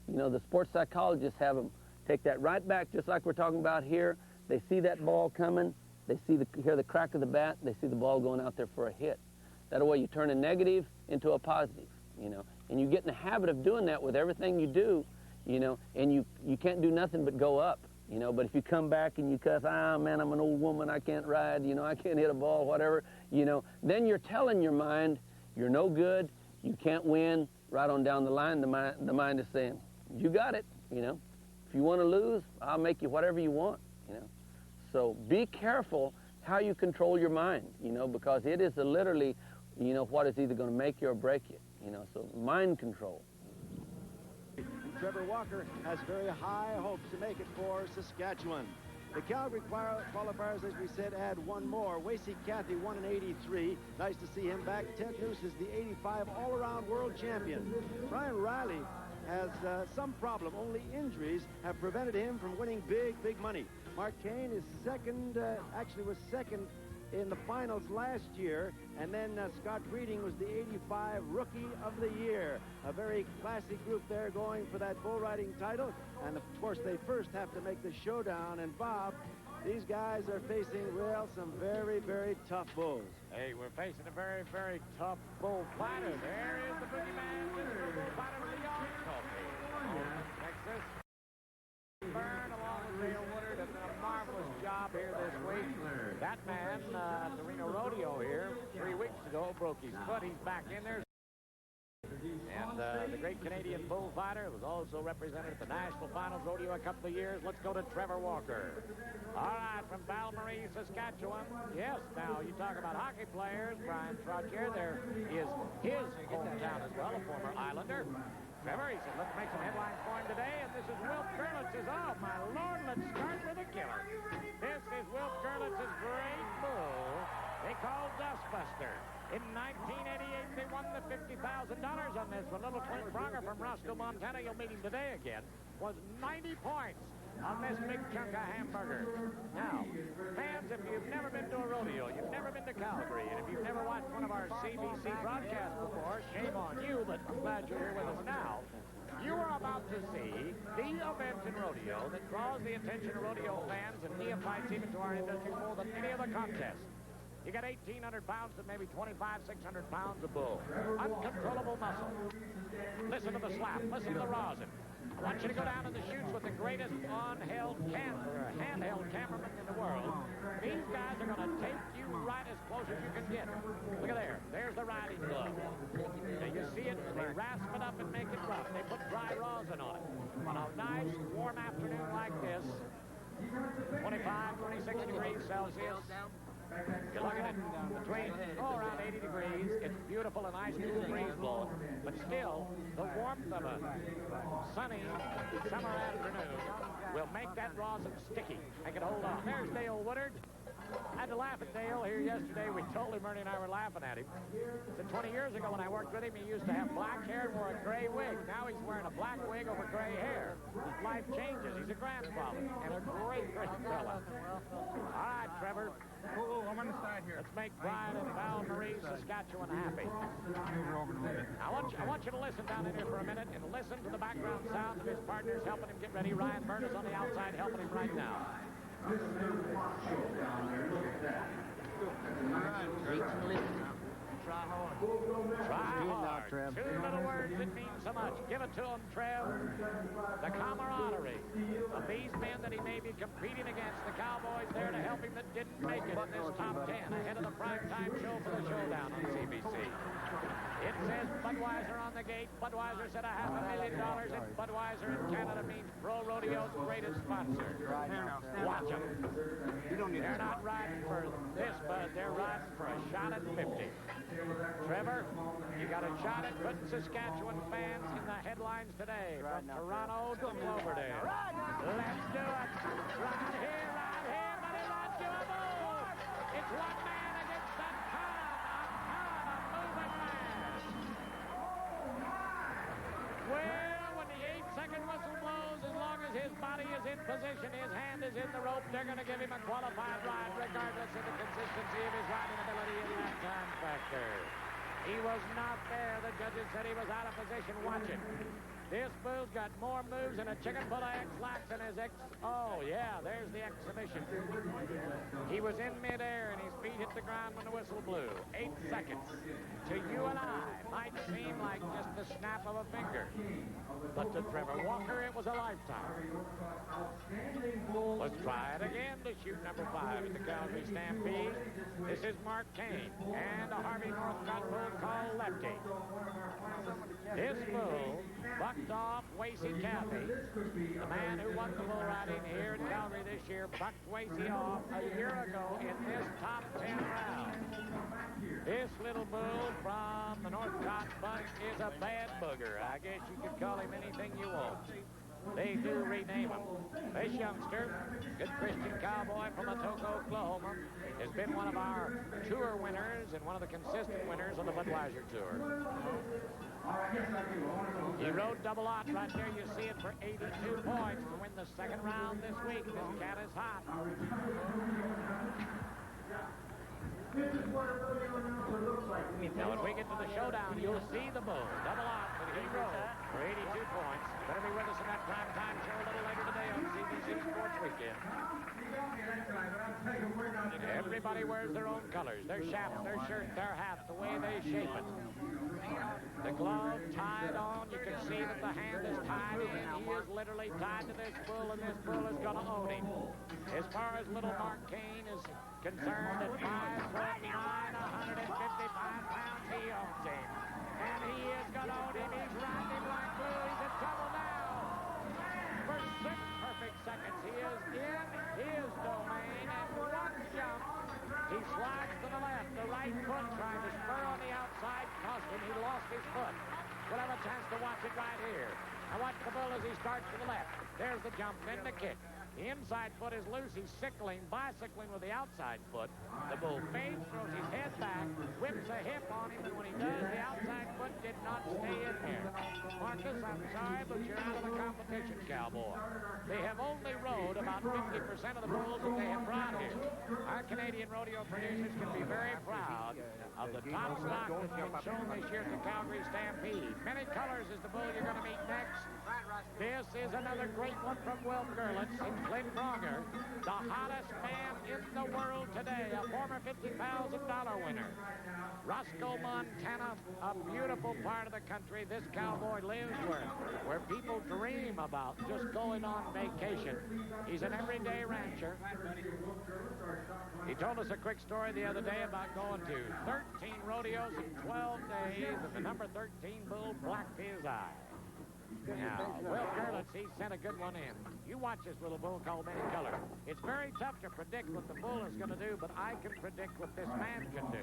You know, the sports psychologists have them take that right back, just like we're talking about here. They see that ball coming. They hear the crack of the bat. They see the ball going out there for a hit. That way you turn a negative into a positive, you know. And you get in the habit of doing that with everything you do, you know, and you can't do nothing but go up, you know. But if you come back and you cuss, ah, man, I'm an old woman, I can't ride, you know, I can't hit a ball, whatever, you know, then you're telling your mind you're no good, you can't win. Right on down the line, the mind is saying, you got it, you know. If you want to lose, I'll make you whatever you want, you know. So be careful how you control your mind, you know, because it is literally, you know, what is either going to make you or break you, you know. So mind control. Trevor Walker has very high hopes to make it for Saskatchewan. The Calgary qualifiers, as we said, add one more. Wasey Cathy won in '83. Nice to see him back. Ted Noose is the '85 all-around world champion. Brian Riley has some problem. Only injuries have prevented him from winning big money. Mark Kane is second, actually was second in the finals last year, and then Scott Reading was the '85 Rookie of the Year. A very classy group there going for that bull riding title, and of course they first have to make the showdown. And Bob, these guys are facing, well, some very tough bulls. Hey, we're facing a very tough bull fighter. There is the boogeyman, Mr. Bull Fighter Leon Coffey. Texas. Byrne along with Dale Woodard have done a marvelous job here this week. That man, the Reno Rodeo here, 3 weeks ago, broke his foot. He's back in there. And the great Canadian bullfighter was also represented at the National Finals Rodeo a couple of years. Let's go to Trevor Walker. All right, from Val-Marie, Saskatchewan. Yes, now you talk about hockey players. Brian Trottier, there is his hometown as well, a former Islander. Trevor, he said, let's make some headlines for him today, and this is Wilt Gerlitz's, oh my Lord, let's start with a killer. This is Wilt Gerlitz's great bull they call Dustbuster. In 1988, they won the $50,000 on this one. Little Clint Bronger from Roscoe, Montana, you'll meet him today again, was 90 points on this big chunk of hamburger. Now, fans, if you've never been to a rodeo, you've never been to Calgary, and if you've never watched one of our CBC broadcasts before, shame on you, but I'm glad you're here with us now. You are about to see the event in rodeo that draws the attention of rodeo fans and neophytes even to our industry more than any other contest. You got 1,800 pounds to maybe 2,500, 600 pounds of bull. Uncontrollable muscle. Listen to the slap. Listen to the rosin. I want you to go down to the chutes with the greatest handheld cameraman in the world. These guys are going to take you right as close as you can get. Look at there. There's the riding glove. Now you see it. They rasp it up and make it rough. They put dry rosin on it. On a nice, warm afternoon like this, 25, 26 degrees Celsius. You're looking at between, around 80 degrees. It's beautiful, a nice cool breeze blowing. But still, the warmth of a sunny summer afternoon will make that rosin sticky. Make it hold on. There's Dale Woodard. I had to laugh at Dale here yesterday. We told him, Ernie and I were laughing at him. So 20 years ago when I worked with him, he used to have black hair and wore a gray wig. Now he's wearing a black wig over gray hair. His life changes. He's a grandfather and a great fella. All right, Trevor. I'm on the side here. Let's make Brian and Val-Marie, Saskatchewan happy. I want you to listen down in here for a minute and listen to the background sound of his partners helping him get ready. Ryan Byrne is on the outside helping him right now. This is a show down there. Look at that. All right, reach and listen. Try hard. Try hard. Two little words that mean so much. Give it to him, Trev. The camaraderie of these men that he may be competing against. The Cowboys there to help him that didn't make it in this top 10 ahead of the primetime show for the showdown on CBC. It says Budweiser on the gate. Budweiser said $500,000. And Budweiser in Canada means Pro Rodeo's greatest sponsor. Watch them. They're not riding for this, Bud. They're riding for a shot at 50. Trevor, you got a shot at putting Saskatchewan fans in the headlines today from Toronto to Cloverdale. Let's do it. Right here, but it's not doable. It's one man against a ton of moving man. Well, when the 8-second whistle blows, as long as his body is in position, his hand is in the rope, they're going to give him a qualified ride, regardless of the consistency of his riding ability and that time factor. He was not there. The judges said he was out of position. Watch it. This bull's got more moves than a chicken full of X-lax in his Oh, yeah, there's the exhibition. He was in midair, and his feet hit the ground when the whistle blew. 8 seconds. To you and I, might seem like just the snap of a finger. But to Trevor Walker, it was a lifetime. Let's try it again to shoot number 5 in the Calgary Stampede. This is Mark Kane and a Harvey Northcott bull called Lefty. This bull bucked off Wasey Cappy, the man who won the bull riding here in Calgary this year, bucked Wasey off a year ago in this top 10 round. This little bull from the Northcott bunch is a bad booger. I guess you could call him anything you want. They do rename him. This youngster, good Christian cowboy from Atoka, Oklahoma, has been one of our tour winners and one of the consistent winners on the Budweiser Tour. He rode double odds right there. You see it for 82 points to win the second round this week. This cat is hot. This is what a bull looks like. Now, when we get to the showdown, you'll see the bull. Double odds that he rode for 82 points. Better be with us in that prime time show a little later today on CBC Sports Weekend. And everybody wears their own colors. Their shafts, their shirt, their hat, the way they shape it. The glove tied on. You can see that the hand is tied in. He is literally tied to this bull, and this bull is going to own him. As far as little Mark Kane is concerned, at 5'9", 155 pounds, he owns him. And he is going to own him. He's riding him like glue. He's in trouble now. For 6 perfect seconds, he is in his domain, and one jump, he slides to the left. The right foot trying to spur on the outside cost him. He lost his foot. We'll have a chance to watch it right here. Now watch the bull as he starts to the left. There's the jump, then the kick. The inside foot is loose. He's bicycling with the outside foot. The bull fades, throws his head back, whips a hip on him, and when he does, the outside foot did not stay in there. Marcus, I'm sorry, but you're out of the competition, cowboy. They have only rode about 50% of the bulls that they have brought here. Our Canadian rodeo producers can be very proud of the top stock that's been shown this year at the Calgary Stampede. Many colors is the bull you're going to meet next. This is another great one from Will Gerlitz and Clint Bronger, the hottest man in the world today, a former $50,000 winner. Roscoe, Montana, a beautiful part of the country. This cowboy lives where people dream about just going on vacation. He's an everyday rancher. He told us a quick story the other day about going to 13 rodeos in 12 days, and the number 13 bull blacked his eye. Now, Will Gerlitz, he sent a good one in. You watch this little bull called Many Color. It's very tough to predict what the bull is going to do, but I can predict what this man can do.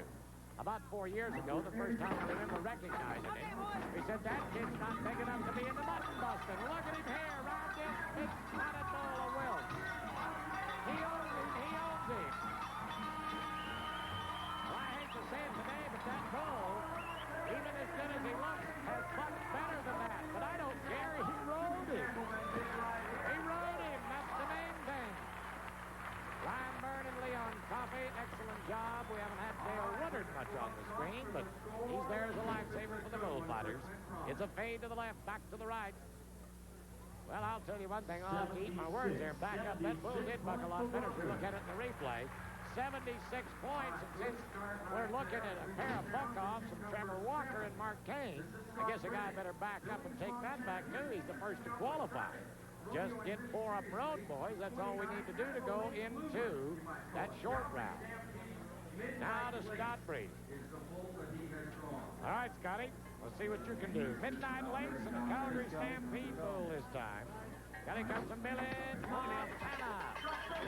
About 4 years ago, the first time I remember recognizing him, we said, that kid's not big enough to be in the mutton busting. Look at him here, ride this big spotted bull of Wilkes. He owns him, he owns him. Well, I hate to say it today, but that bull, even as good as he looks, has bucked better than that. But I don't care, he rode him. He rode him, that's the main thing. Ryan Byrne and Leon Coffey, excellent job. We haven't had Dale Woodard much on the screen, but he's there as a lifesaver for the bullfighters. It's a fade to the left, back to the right. Well, I'll tell you one thing, I'll have to eat my words there. Back up, that bull did buck a lot better if we look at it in the replay. 76 points, and since we're looking at a pair of buck-offs from Trevor Walker and Mark Kane, I guess a guy better back up and take that back, too. He's the first to qualify. Just get 4 up road, boys. That's all we need to do to go into that short round. Now to Scott Brady. All right, Scotty, let's see what you can do. Midnight Lakes and the Calgary Stampede bull this time. Got it comes from Billy Montana.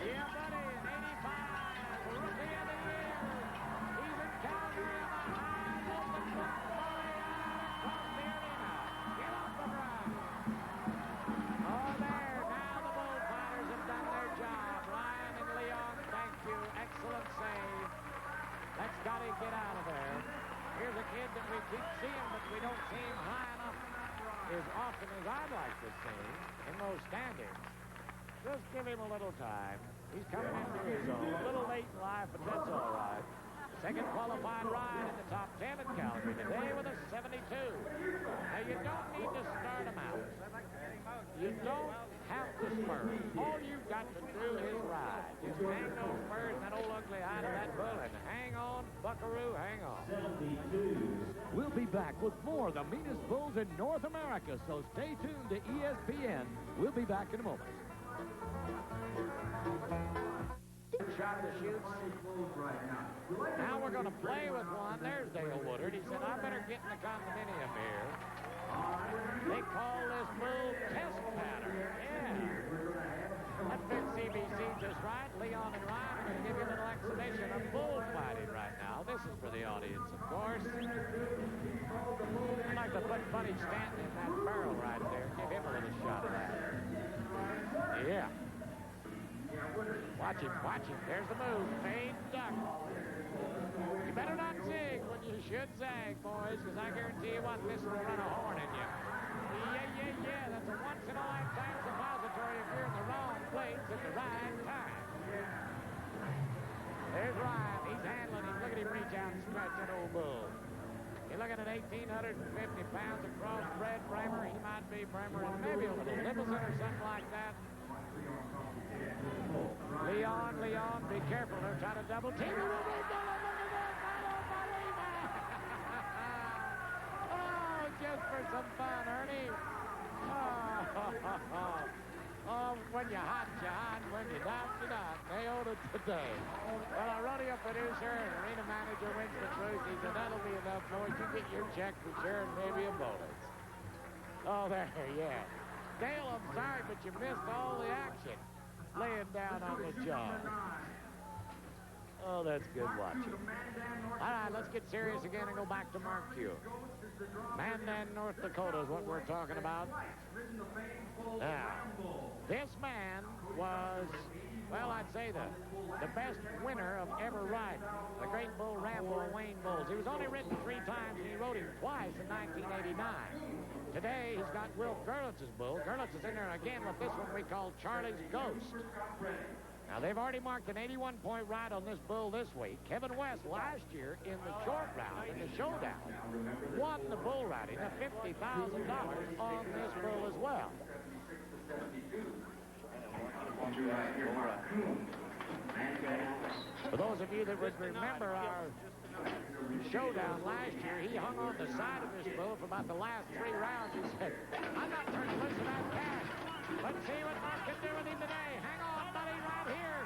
Yeah, buddy, an 85. Rookie of the year. He's in Calgary on the high open book across the arena. Get off the ground. Oh, there. Now the bullfighters have done their job. Ryan and Leon, thank you. Excellent save. Let Scotty get out of there. Here's a kid that we keep seeing, but we don't see him high enough as often as I'd like to see in those standings. Just give him a little time. He's coming into his own. A little late in life, but that's all right. Second qualified ride in the top 10 at Calgary today with a 72. Now, you don't need to start them out. You don't have to spur. All you've got to do is ride. Just hang those spurs and that old ugly eye to that bull and hang on, buckaroo, hang on. We'll be back with more of the meanest bulls in North America, so stay tuned to ESPN. We'll be back in a moment. Shot the chutes. Now we're going to play with one. There's Dale Woodard. He said, I better get in the condominium here. They call this bull test pattern. Yeah. That fits CBC just right. Leon and Ryan are going to give you a little exhibition of bull fighting right now. This is for the audience, of course. I'd like to put Buddy Stanton in that barrel right there. Give him a little shot of that. Yeah. Watch him, watch him. There's the move. Fade duck. You better not zig when you should zag, boys, because I guarantee you what, this will run a horn in you. Yeah. That's a once-in-a-lifetime suppository if you're in the wrong place at the right time. There's Ryan. He's handling him. Look at him reach out and stretch that old bull. You're looking at 1,850 pounds of crossbred Bremer. He might be Bremer and maybe a little Littleson or something like that. Leon, be careful. They're trying to double team. Oh, just for some fun, Ernie. Oh, when you're hot, you're hot. When you're down, you're down. Nailed it today. Well, our rodeo producer and arena manager, Winston Bruce, he said, that'll be enough, boys. You get your check for sure and maybe a bonus. Oh, there, yeah. Dale, I'm sorry, but you missed all the action. Laying down on the jaw. Oh, that's good watching. All right, let's get serious again and go back to Mark Q. Mandan, North Dakota is what we're talking about. Now, this man was, well, I'd say the best winner of ever riding. The Great Bull Rambo and Wayne Bulls. He was only ridden 3 times, and he rode him twice in 1989. Today, he's got Will Gerlitz's bull. Gerlitz is in there again with this one we call Charlie's Ghost. Now, they've already marked an 81-point ride on this bull this week. Kevin West last year in the short round, in the showdown, won the bull riding at $50,000 on this bull as well. For those of you that would remember our showdown last year, he hung on the side of this bull for about the last 3 rounds. He said, I'm not turning loose of that cash. Let's see what Mark can do with him today. Hang on, buddy, right here.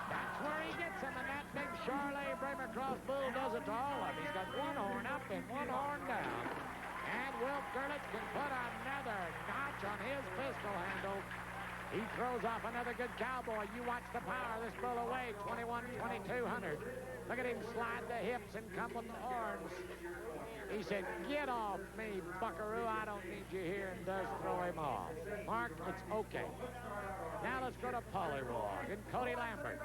That's where he gets him, and that big Charlet Bremer Cross bull does it to all of them. He's got 1 horn up and 1 horn down. And Will Gerlitz can put another notch on his pistol handle. He throws off another good cowboy. You watch the power of this bull away, 21-2200. Look at him slide the hips and come with the horns. He said, get off me, buckaroo. I don't need you here, and does throw him off. Mark, it's okay. Now let's go to Pollywog and Cody Lambert.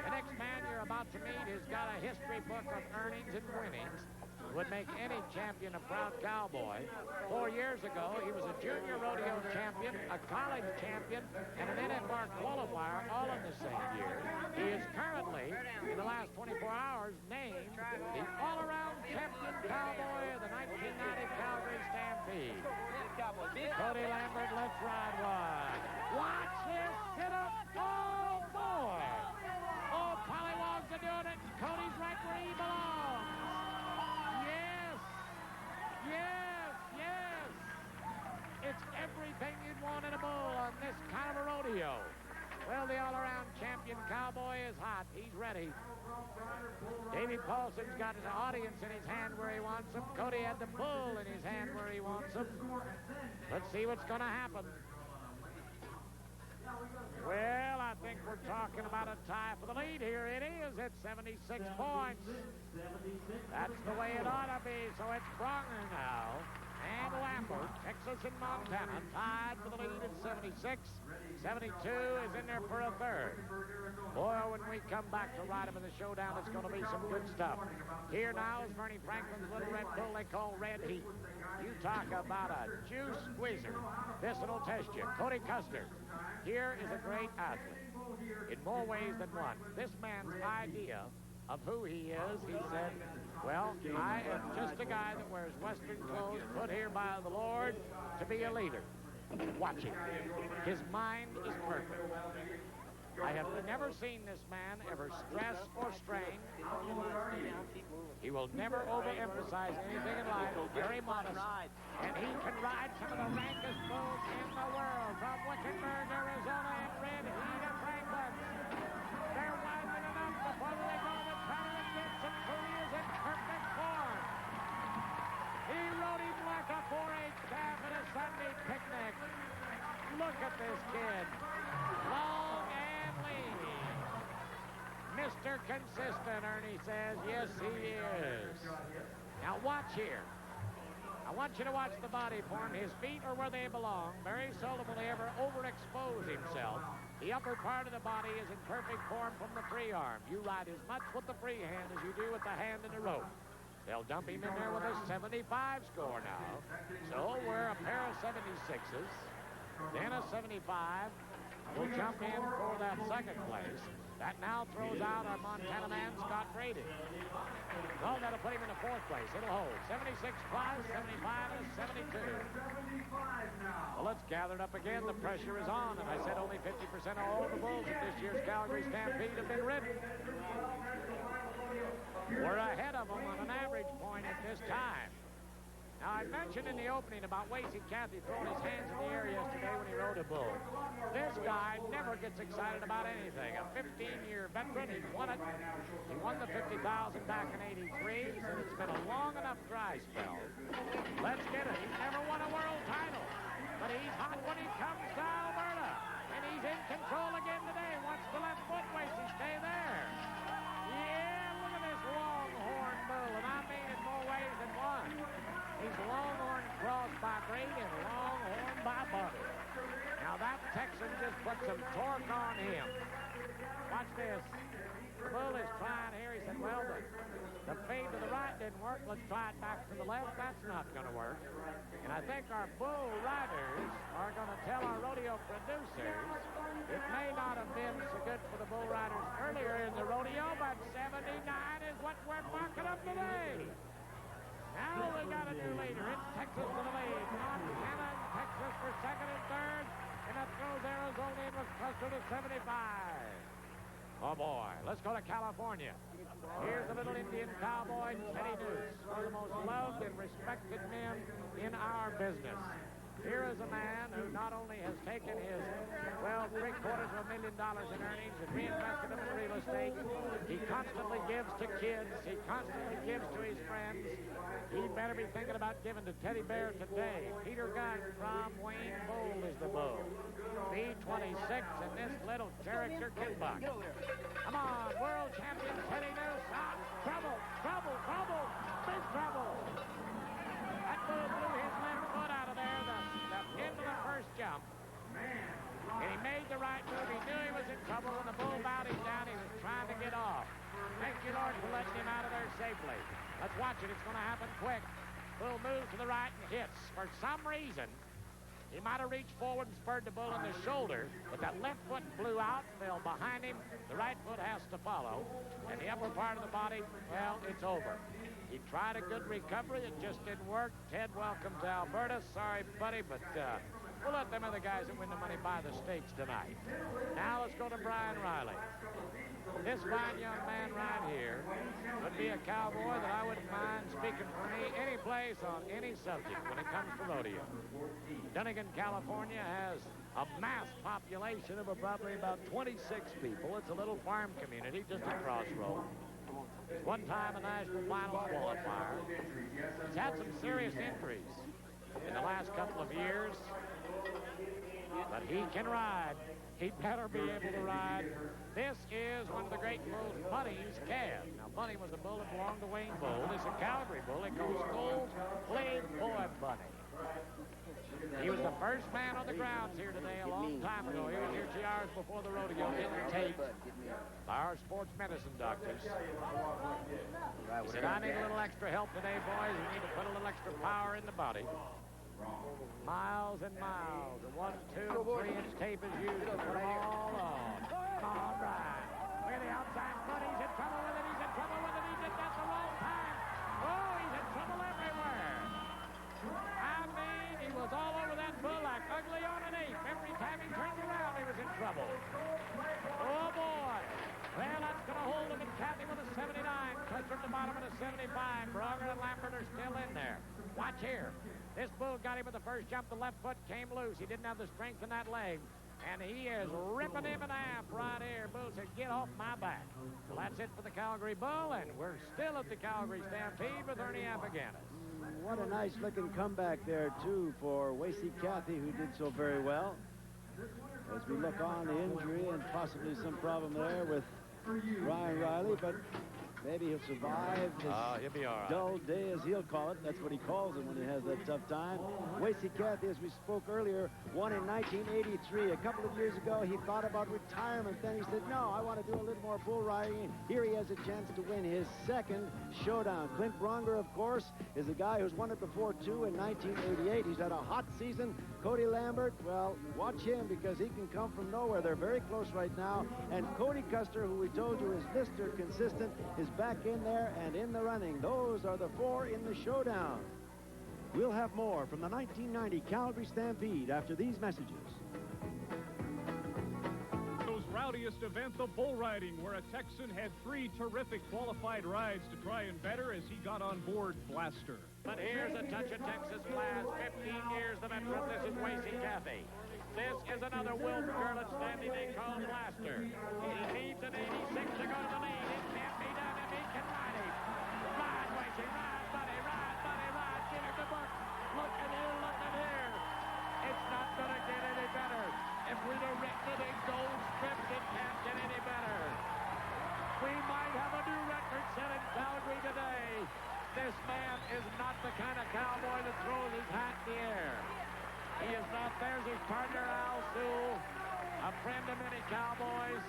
The next man you're about to meet has got a history book of earnings and winnings. Would make any champion a proud cowboy. 4 years ago, he was a junior rodeo champion, a college champion, and an NFR qualifier all in the same year. He is currently, in the last 24 hours, named the all-around champion cowboy of the 1990 Calgary Stampede. Cody Lambert, let's ride one. Watch this sit-up. Oh, boy. Oh, Pollywog's are doing it. Cody's right where he belongs. Yes. It's everything you'd want in a bull on this kind of a rodeo. Well, the all-around champion cowboy is hot. He's ready. Davey Paulson's got an audience in his hand where he wants him. Cody had the bull in his hand where he wants him. Let's see what's going to happen. Well, I think we're talking about a tie for the lead here. It is at 76 points. That's the way it ought to be. So it's Bronger now and Lambert, Texas and Montana, tied for the lead at 76. 72 is in there for a third. Boy, when we come back to ride him in the showdown, it's going to be some good stuff. Here now is Bernie Franklin's little red bull they call Red Heat. You talk about a juice squeezer. This one will test you. Cody Custer. Here is a great athlete in more ways than one. This man's idea of who he is. He said, well, I am just a guy that wears Western clothes put here by the Lord to be a leader. Watch him. His mind is perfect. I have never seen this man ever stress or strain. He will never overemphasize anything in life. Very modest. And he can ride some of the rankest bulls in the world. From Wickenburg, Arizona, in red heat of Franklin. They're winding it up before they go to try to get some Cooley's in perfect form. He rode him like a 4-H calf at a Sunday picnic. Look at this kid. Long and lean. Mr. Consistent, Ernie says. Yes, he is. Now watch here. I want you to watch the body form. His feet are where they belong. Very seldom will he ever overexpose himself. The upper part of the body is in perfect form from the free arm. You ride as much with the free hand as you do with the hand in the rope. They'll dump him in there with a 75 score now. So we're a pair of 76s. Then a 75 will jump in for that second place. That now throws out our Montana man, Scott Brady. No, that'll put him in the fourth place. It'll hold. 76 plus, 75 and 72. Well, let's gather it up again. The pressure is on. And I said only 50% of all the bulls at this year's Calgary Stampede have been ridden. We're ahead of them on an average point at this time. Now, I mentioned in the opening about Wasey Cathy throwing his hands in the air yesterday when he rode a bull. This guy never gets excited about anything. A 15-year veteran, he won it. He won the $50,000 back in '83. He said it's been a long enough dry spell. Let's get it. He's never won a world title, but he's hot when he comes to Alberta. And he's in control again today. Watch the left foot, Wasey. Stay there. Yeah, look at this longhorn bull, and I mean in more ways than one. He's longhorn crossed by Brady and longhorn by Bobby. Now that Texan just put some torque on him. Watch this. The bull is trying here. He said, well, the fade to the right didn't work. Let's try it back to the left. That's not going to work. And I think our bull riders are going to tell our rodeo producers it may not have been so good for the bull riders earlier in the rodeo, but 79 is what we're marking up today. Now we got a new leader. It's Texas to the lead. Montana and Texas for second and third. And that throws Arizona in with Custer to 75. Oh, boy. Let's go to California. Here's the little Indian cowboy, Teddy Noose, one of the most loved and respected men in our business. Here is a man who not only has taken his, well, $750,000 in earnings and reinvested them in real estate, he constantly gives to kids, he constantly gives to his friends. He better be thinking about giving to Teddy Bear today. Peter Gunn from Wayne Bold is the bull. B26 and this little character can buck. Come on, world champion Teddy Noose. Trouble, trouble, trouble, big trouble. That bull blew his left foot out of there, the end of the first jump. And he made the right move. He knew he was in trouble. When the bull bowed him down, he was trying to get off. Thank you, Lord, for letting him out of there safely. Let's watch it. It's going to happen quick. Bull moves to the right and hits. For some reason, he might have reached forward and spurred the bull in the shoulder, but that left foot blew out, fell behind him. The right foot has to follow. And the upper part of the body, well, it's over. He tried a good recovery. It just didn't work. Ted welcomes Alberta. Sorry, buddy, but we'll let them other guys that win the money buy the stakes tonight. Now let's go to Brian Riley. This fine young man right here would be a cowboy that I wouldn't mind speaking for me any place on any subject when it comes to rodeo. Dunnigan, California has a mass population of probably about 26 people. It's a little farm community just a crossroad. One time a national finals qualifier. He's had some serious injuries in the last couple of years, but he can ride. He better be able to ride. This is one of the great bulls, Bunny's calf. Now, Bunny was a bull that belonged to Wayne Bull. This is a Calgary bull. They call Scholes Playboy Bunny. He was the first man on the grounds here today a long time ago. He was here 2 hours before the rodeo, getting taped by our sports medicine doctors. He said, I need a little extra help today, boys. We need to put a little extra power in the body. Miles and miles of 1, 2, 3-inch tape is used to put them all on. Come on, Brian. Look at the outside foot. He's in trouble with it. He's in trouble. 175. Bronger and Lambert are still in there. Watch here. This bull got him with the first jump. The left foot came loose. He didn't have the strength in that leg. And he is ripping him in half right here. Bull said, get off my back. Well, that's it for the Calgary Bull, and we're still at the Calgary Stampede with Ernie Apaganis. What a nice-looking comeback there, too, for Wasey Cathy, who did so very well. As we look on the injury and possibly some problem there with Ryan Riley, but maybe he'll survive this he'll be all right. dull day, as he'll call it. That's what he calls it when he has that tough time. Wasey Cathy, as we spoke earlier, won in 1983. A couple of years ago, he thought about retirement. Then he said, no, I want to do a little more bull riding. Here he has a chance to win his second showdown. Clint Bronger, of course, is a guy who's won it before, too, in 1988. He's had a hot season. Cody Lambert, well, watch him because he can come from nowhere. They're very close right now. And Cody Custer, who we told you is Mr. Consistent, is back in there and in the running. Those are the four in the showdown. We'll have more from the 1990 Calgary Stampede after these messages. Rowdiest event, the bull riding, where a Texan had 3 terrific qualified rides to try and better as he got on board Blaster. But here's a touch of Texas class, 15 years the veteran. This is Wasey Cathy. This is another Wilton girl at standing name called Blaster. He needs an 86 to go to the lead. It can't be done if he can ride him. Ride, Wasey, ride, buddy, ride, buddy, ride. Give him the book. Look at here, look at here. It's not going to get any better. If we'd have written it in gold script, it can't get any better. We might have a new record set in Calgary today. This man is not the kind of cowboy that throws his hat in the air. He is not. There's his partner, Al Sewell, a friend of many cowboys.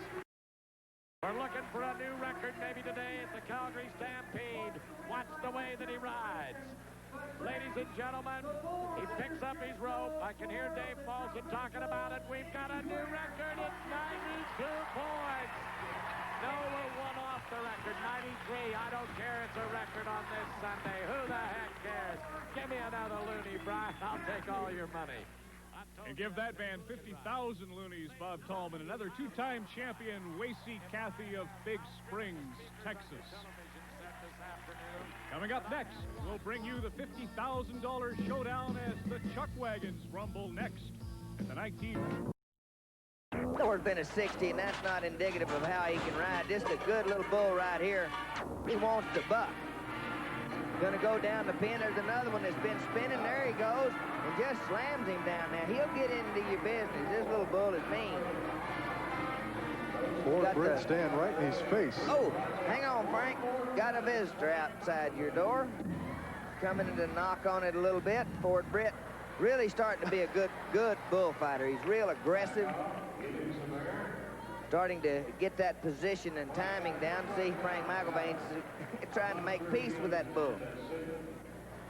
We're looking for a new record maybe today at the Calgary Stampede. Watch the way that he rides. Ladies and gentlemen, he picks up his rope. I can hear Dave Paulson talking about it. We've got a new record. It's 92 points. No, we're one off the record. 93. I don't care. It's a record on this Sunday. Who the heck cares? Give me another loony, Brian. I'll take all your money. And give that man 50,000 loonies, Bob Tallman. Another 2-time champion, Wasey Cathy of Big Springs, Texas. Coming up next, we'll bring you the $50,000 showdown as the Chuck Wagons rumble next at the 19... Thor's been a 60, and that's not indicative of how he can ride. Just a good little bull right here. He wants to buck. Going to go down the pin. There's another one that's been spinning. There he goes, and just slams him down there. He'll get into your business. This little bull is mean. Poor Britt stand right in his face. Oh, hang on, Frank. Got a visitor outside your door. Coming to knock on it a little bit. Ford Britt really starting to be a good bullfighter. He's real aggressive. Starting to get that position and timing down. See Frank McElvain's trying to make peace with that bull.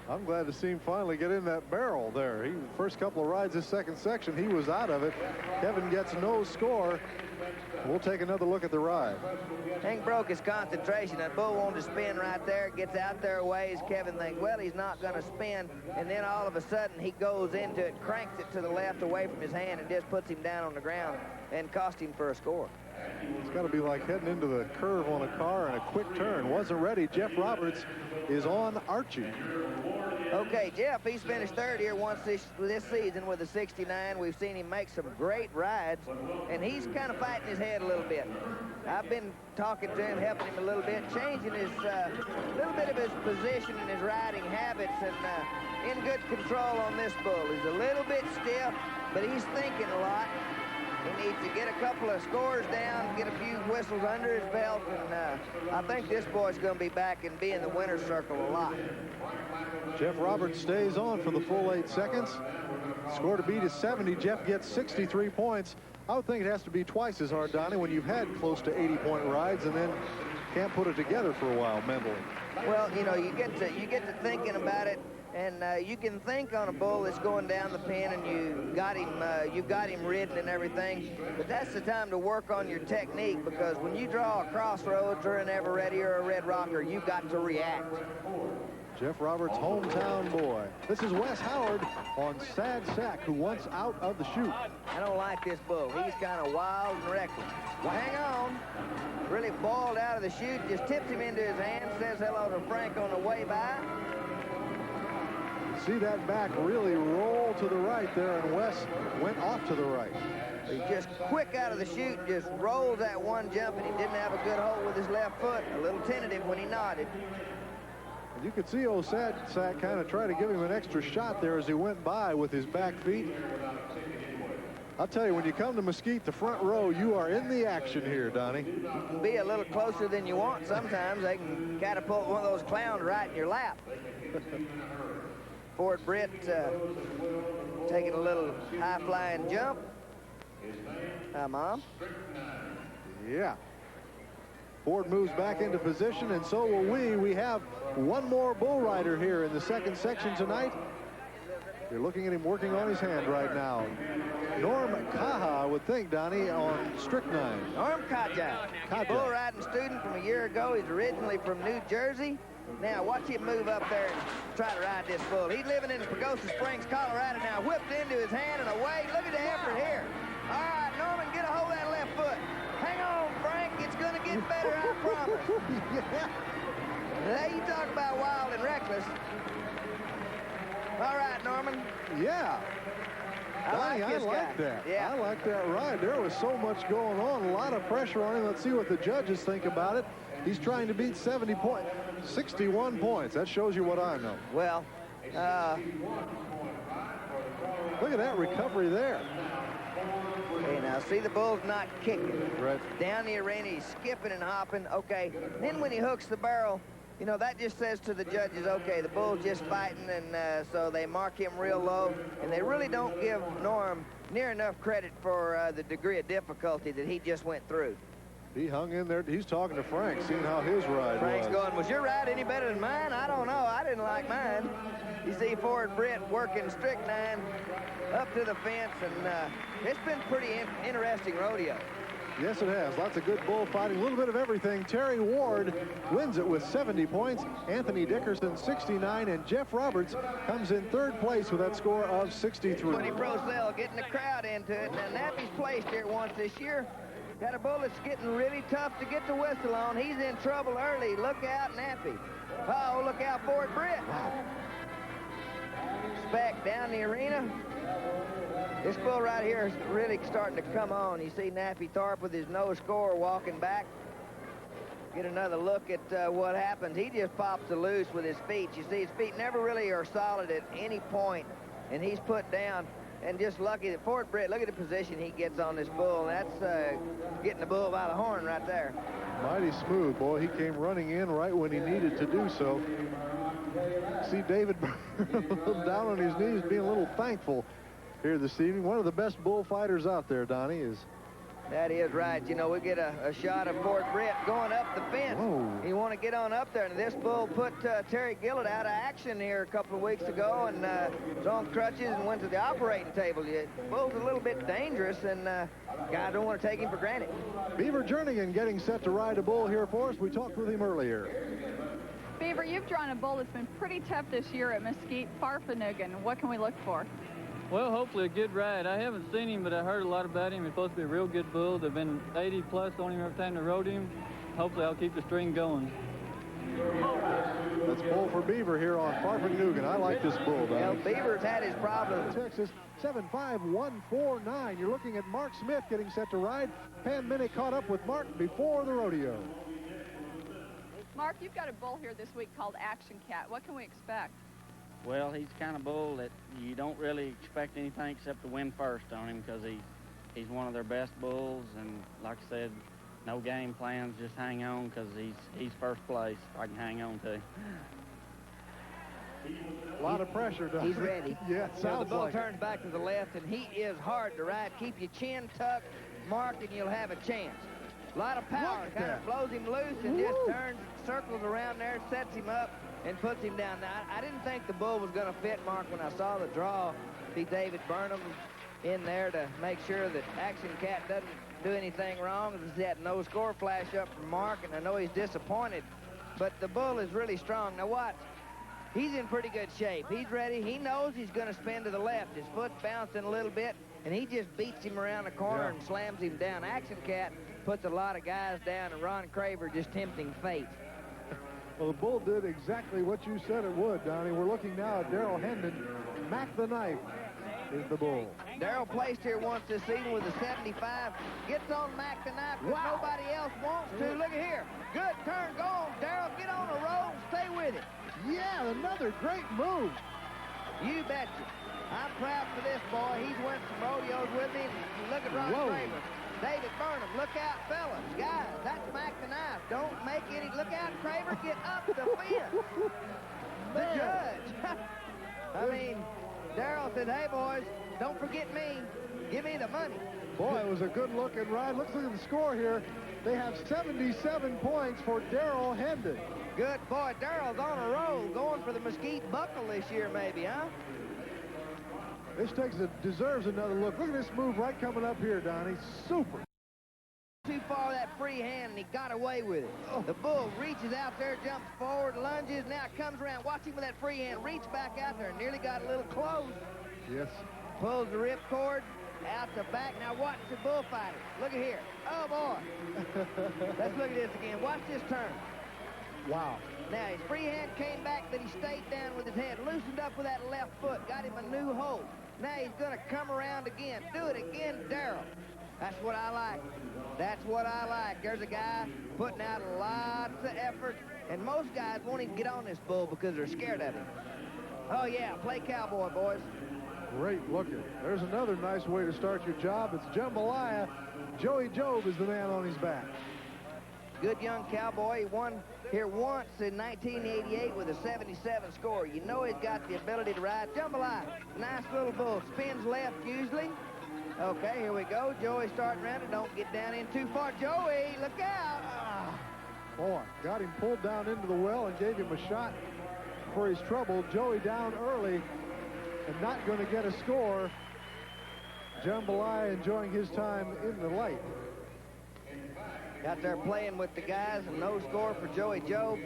I'm glad to see him finally get in that barrel there. The first couple of rides this second section, he was out of it. Kevin gets no score. We'll take another look at the ride. Hank broke his concentration. That bull wanted to spin right there. Gets out there a ways. Kevin thinks, well, he's not going to spin. And then all of a sudden, he goes into it, cranks it to the left away from his hand, and just puts him down on the ground and cost him for a score. It's got to be like heading into the curve on a car and a quick turn. Wasn't ready. Jeff Roberts is on Archie. Okay, Jeff, he's finished third here once this season with a 69. We've seen him make some great rides, and he's kind of fighting his head a little bit. I've been talking to him, helping him a little bit, changing his little bit of his position and his riding habits, and in good control on this bull. He's a little bit stiff, but he's thinking a lot. He needs to get a couple of scores down, get a few whistles under his belt, and I think this boy's going to be back and be in the winner's circle a lot. Jeff Roberts stays on for the full 8 seconds. Score to beat is 70. Jeff gets 63 points. I would think it has to be twice as hard, Donnie, when you've had close to 80-point rides and then can't put it together for a while mentally. Well, you know, you get to thinking about it, And you can think on a bull that's going down the pen and you got him ridden and everything, but that's the time to work on your technique, because when you draw a crossroads or an Eveready or a Red Rocker, you've got to react. Jeff Roberts' hometown boy. This is Wes Howard on Sad Sack, who wants out of the chute. I don't like this bull. He's kind of wild and reckless. Well, hang on. Really balled out of the chute, just tipped him into his hand, says hello to Frank on the way by. See that back really roll to the right there, and Wes went off to the right. He just quick out of the chute, just rolls that one jump, and he didn't have a good hold with his left foot. A little tentative when he nodded. And you could see old Sad Sack kind of try to give him an extra shot there as he went by with his back feet. I'll tell you, when you come to Mesquite, the front row, you are in the action here, Donnie. You can be a little closer than you want sometimes. They can catapult one of those clowns right in your lap. Ford Britt taking a little high-flying jump. Mom? Yeah. Ford moves back into position, and so will we. We have one more bull rider here in the second section tonight. You're looking at him working on his hand right now. Norm Kaha, I would think, Donnie, on strychnine. Norm Kaja, bull riding student from a year ago. He's originally from New Jersey. Now, watch him move up there and try to ride this bull. He's living in Pagosa Springs, Colorado now. Whipped into his hand and away. Look at the effort here. All right, Norman, get a hold of that left foot. Hang on, Frank. It's going to get better, I promise. Yeah. Now, you talk about wild and reckless. All right, Norman. Yeah. Donnie, I like that. Yeah. I like that ride. There was so much going on, a lot of pressure on him. Let's see what the judges think about it. He's trying to beat 61 points. That shows you what I know. Well, look at that recovery there. Okay, now see, the bull's not kicking. Right. Down the arena, he's skipping and hopping. Okay, then when he hooks the barrel, you know, that just says to the judges, okay, the bull's just fighting, and so they mark him real low, and they really don't give Norm near enough credit for the degree of difficulty that he just went through. He hung in there. He's talking to Frank, seeing how his ride Frank's was. going, was your ride any better than mine? I don't know. I didn't like mine. You see Ford Britt working strychnine up to the fence, and it's been pretty interesting rodeo. Yes, it has. Lots of good bullfighting, a little bit of everything. Terry Ward wins it with 70 points. Anthony Dickerson, 69, and Jeff Roberts comes in third place with that score of 63. Tony Brosell getting the crowd into it. Now, Nappy's placed here once this year. Got a bull that's getting really tough to get the whistle on. He's in trouble early. Look out, Nappy. Uh-oh, look out, Ford Britt. Speck down the arena. This bull right here is really starting to come on. You see Nappy Tharp with his no score walking back. Get another look at what happens. He just pops the loose with his feet. You see his feet never really are solid at any point, and he's put down. And just lucky that Fort Britt, look at the position he gets on this bull. That's getting the bull by the horn right there. Mighty smooth, boy. He came running in right when he needed to do so. See David down on his knees being a little thankful here this evening. One of the best bullfighters out there, Donnie, is... That is right. You know, we get a shot of Fort Britt going up the fence. Whoa. You want to get on up there. And this bull put Terry Gillett out of action here a couple of weeks ago, and was on crutches and went to the operating table. The bull's a little bit dangerous, and guys don't want to take him for granted. Beaver Jernigan getting set to ride a bull here for us. We talked with him earlier. Beaver, you've drawn a bull that's been pretty tough this year at Mesquite, Farfanugan. What can we look for? Well, hopefully a good ride. I haven't seen him, but I heard a lot about him. He's supposed to be a real good bull. They've been 80 plus on him every time they rode him. Hopefully I'll keep the string going. That's bull for Beaver here on Farfanugan. I like this bull, Donnie. Well, Beaver's had his problems. Texas 75149. You're looking at Mark Smith getting set to ride. Pan Minnick caught up with Mark before the rodeo. Mark, you've got a bull here this week called Action Cat. What can we expect? Well, he's the kind of bull that you don't really expect anything except to win first on him, because he's one of their best bulls, and like I said, no game plans, just hang on, because he's first place. I can hang on to. A lot of pressure, Donnie. He's ready. Yeah, So the bull like turns back to the left, and he is hard to ride. Keep your chin tucked, Mark, and you'll have a chance. A lot of power. Kind of blows him loose and just turns, circles around there, sets him up, and puts him down. Now, I didn't think the bull was going to fit, Mark, when I saw the draw. See David Burnham in there to make sure that Action Cat doesn't do anything wrong. There's that no score flash up from Mark, and I know he's disappointed. But the bull is really strong. Now watch. He's in pretty good shape. He's ready. He knows he's going to spin to the left. His foot's bouncing a little bit, and he just beats him around the corner and slams him down. Action Cat puts a lot of guys down, and Ron Craver just tempting fate. Well, the bull did exactly what you said it would, Donnie. We're looking now at Darrell Hendon. Mac the Knife is the bull. Darrell placed here once this season with a 75. Gets on Mac the Knife because nobody else wants to. Look at here. Good turn. Go on, Darrell. Get on the road and stay with it. Yeah, another great move. You betcha. I'm proud for this boy. He's went some rodeos with me. Look at Ron Craver. David Burnham, look out, fellas. Guys, that's Mac the Knife. Don't make any... Look out, Craver. Get up the fence. The judge. I mean, Darrell said, hey, boys, don't forget me. Give me the money. Boy, it was a good-looking ride. Let's look at the score here. They have 77 points for Darrell Hendon. Good boy. Darrell's on a roll, going for the Mesquite Buckle this year, maybe, huh? This deserves another look. Look at this move right coming up here, Donnie. Super. Too far that free hand, and he got away with it. The bull reaches out there, jumps forward, lunges, now comes around. Watch him with that free hand. Reach back out there, nearly got a little close. Yes. Pulls the ripcord out the back. Now watch the bullfighter. Look at here. Oh, boy. Let's look at this again. Watch this turn. Wow. Now, his free hand came back, but he stayed down with his head. Loosened up with that left foot. Got him a new hold. Now he's going to come around again. Do it again, Darrell. That's what I like. That's what I like. There's a guy putting out lots of effort, and most guys won't even get on this bull because they're scared of him. Oh, yeah, play cowboy, boys. Great looking. There's another nice way to start your job. It's jambalaya. Joey Job is the man on his back. Good young cowboy. He won here once in 1988 with a 77 score. You know he's got the ability to ride. Jambalaya, nice little bull. Spins left usually. Okay, here we go. Joey starting around it. Don't get down in too far. Joey, look out. Boy, got him pulled down into the well and gave him a shot for his trouble. Joey down early and not going to get a score. Jambalaya enjoying his time in the light. Out there playing with the guys, and no score for Joey Job.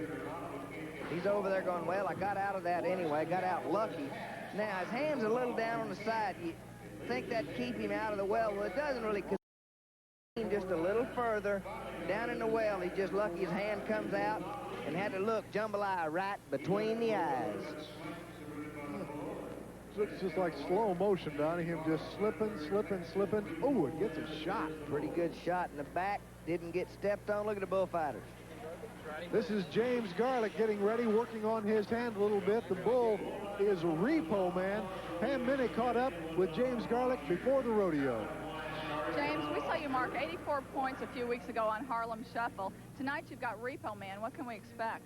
He's over there going, well, I got out of that anyway. I got out lucky. Now, his hand's a little down on the side. You think that'd keep him out of the well. Well, it doesn't really, because just a little further down in the well. He's just lucky his hand comes out and had to look Jambalaya right between the eyes. Looks just like slow motion, Donnie. Him just slipping. Oh, it gets a shot. Pretty good shot in the back. Didn't get stepped on. Look at the bullfighters. This is James Garlick getting ready, working on his hand a little bit. The bull is Repo Man. Pam Minnick caught up with James Garlick before the rodeo. James, we saw you mark 84 points a few weeks ago on Harlem Shuffle. Tonight you've got Repo Man. What can we expect?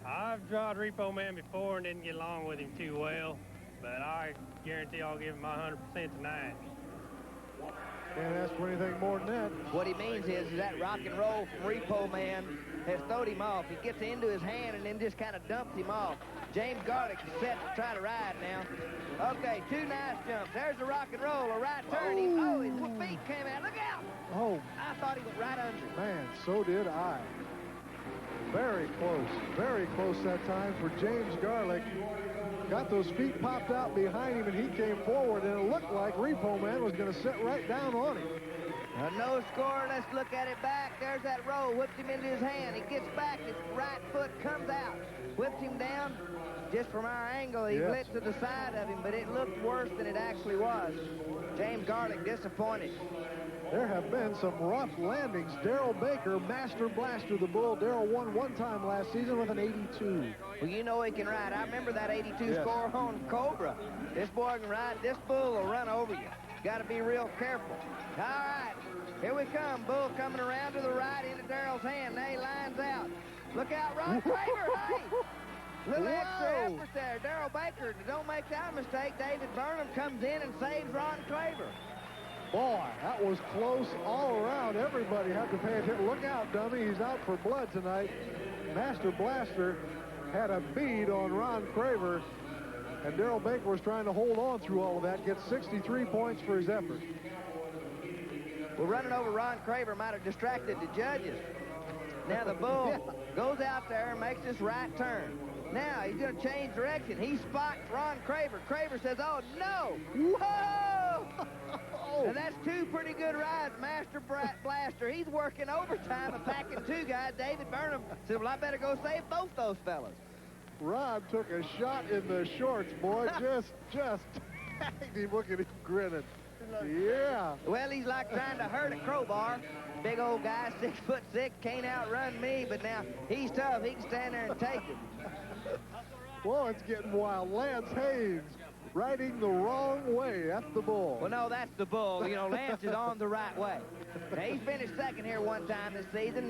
I've tried Repo Man before and didn't get along with him too well, but I guarantee I'll give him my 100% tonight. Can't ask for anything more than that. What he means is that rock and roll from Repo Man has throwed him off. He gets into his hand and then just kind of dumps him off. James Garlick is set to try to ride now. Okay, two nice jumps. There's the rock and roll, a right turn. His feet came out. Look out! Oh. I thought he went right under. Man, so did I. Very close that time for James Garlick. Got those feet popped out behind him, and he came forward, and it looked like Repo Man was going to sit right down on him. No score. Let's look at it back. There's that roll. Whipped him into his hand. He gets back. His right foot comes out. Whipped him down. Just from our angle, he blitzed to the side of him, but it looked worse than it actually was. James Garlick disappointed. There have been some rough landings. Darrell Baker, Master Blaster, the bull. Darrell won one time last season with an 82. Well, you know he can ride. I remember that 82 score on Cobra. This boy can ride. This bull will run over you. Got to be real careful. All right, here we come. Bull coming around to the right into Darrell's hand. Now he lines out. Look out, Ron Craver, hey! Little extra effort there. Darrell Baker, don't make that mistake. David Burnham comes in and saves Ron Craver. Boy, that was close all around. Everybody had to pay attention. Look out, dummy. He's out for blood tonight. Master Blaster had a bead on Ron Craver, and Darrell Baker was trying to hold on through all of that, gets 63 points for his effort. Well, running over Ron Craver might have distracted the judges. Now the bull goes out there and makes this right turn. Now he's going to change direction. He spots Ron Craver. Craver says, oh, no. Whoa! Now, that's two pretty good rides. Master Blaster, he's working overtime and packing two guys. David Burnham said, well, I better go save both those fellas. Ron took a shot in the shorts, boy. just tagged him. Look at him grinning. Yeah. Well, he's like trying to hurt a crowbar. Big old guy, 6'6", can't outrun me, but now he's tough. He can stand there and take it. Well, it's getting wild. Lance Hayes riding the wrong way. That's the bull. Well, no, that's the bull. You know, Lance is on the right way. Now, he finished second here one time this season.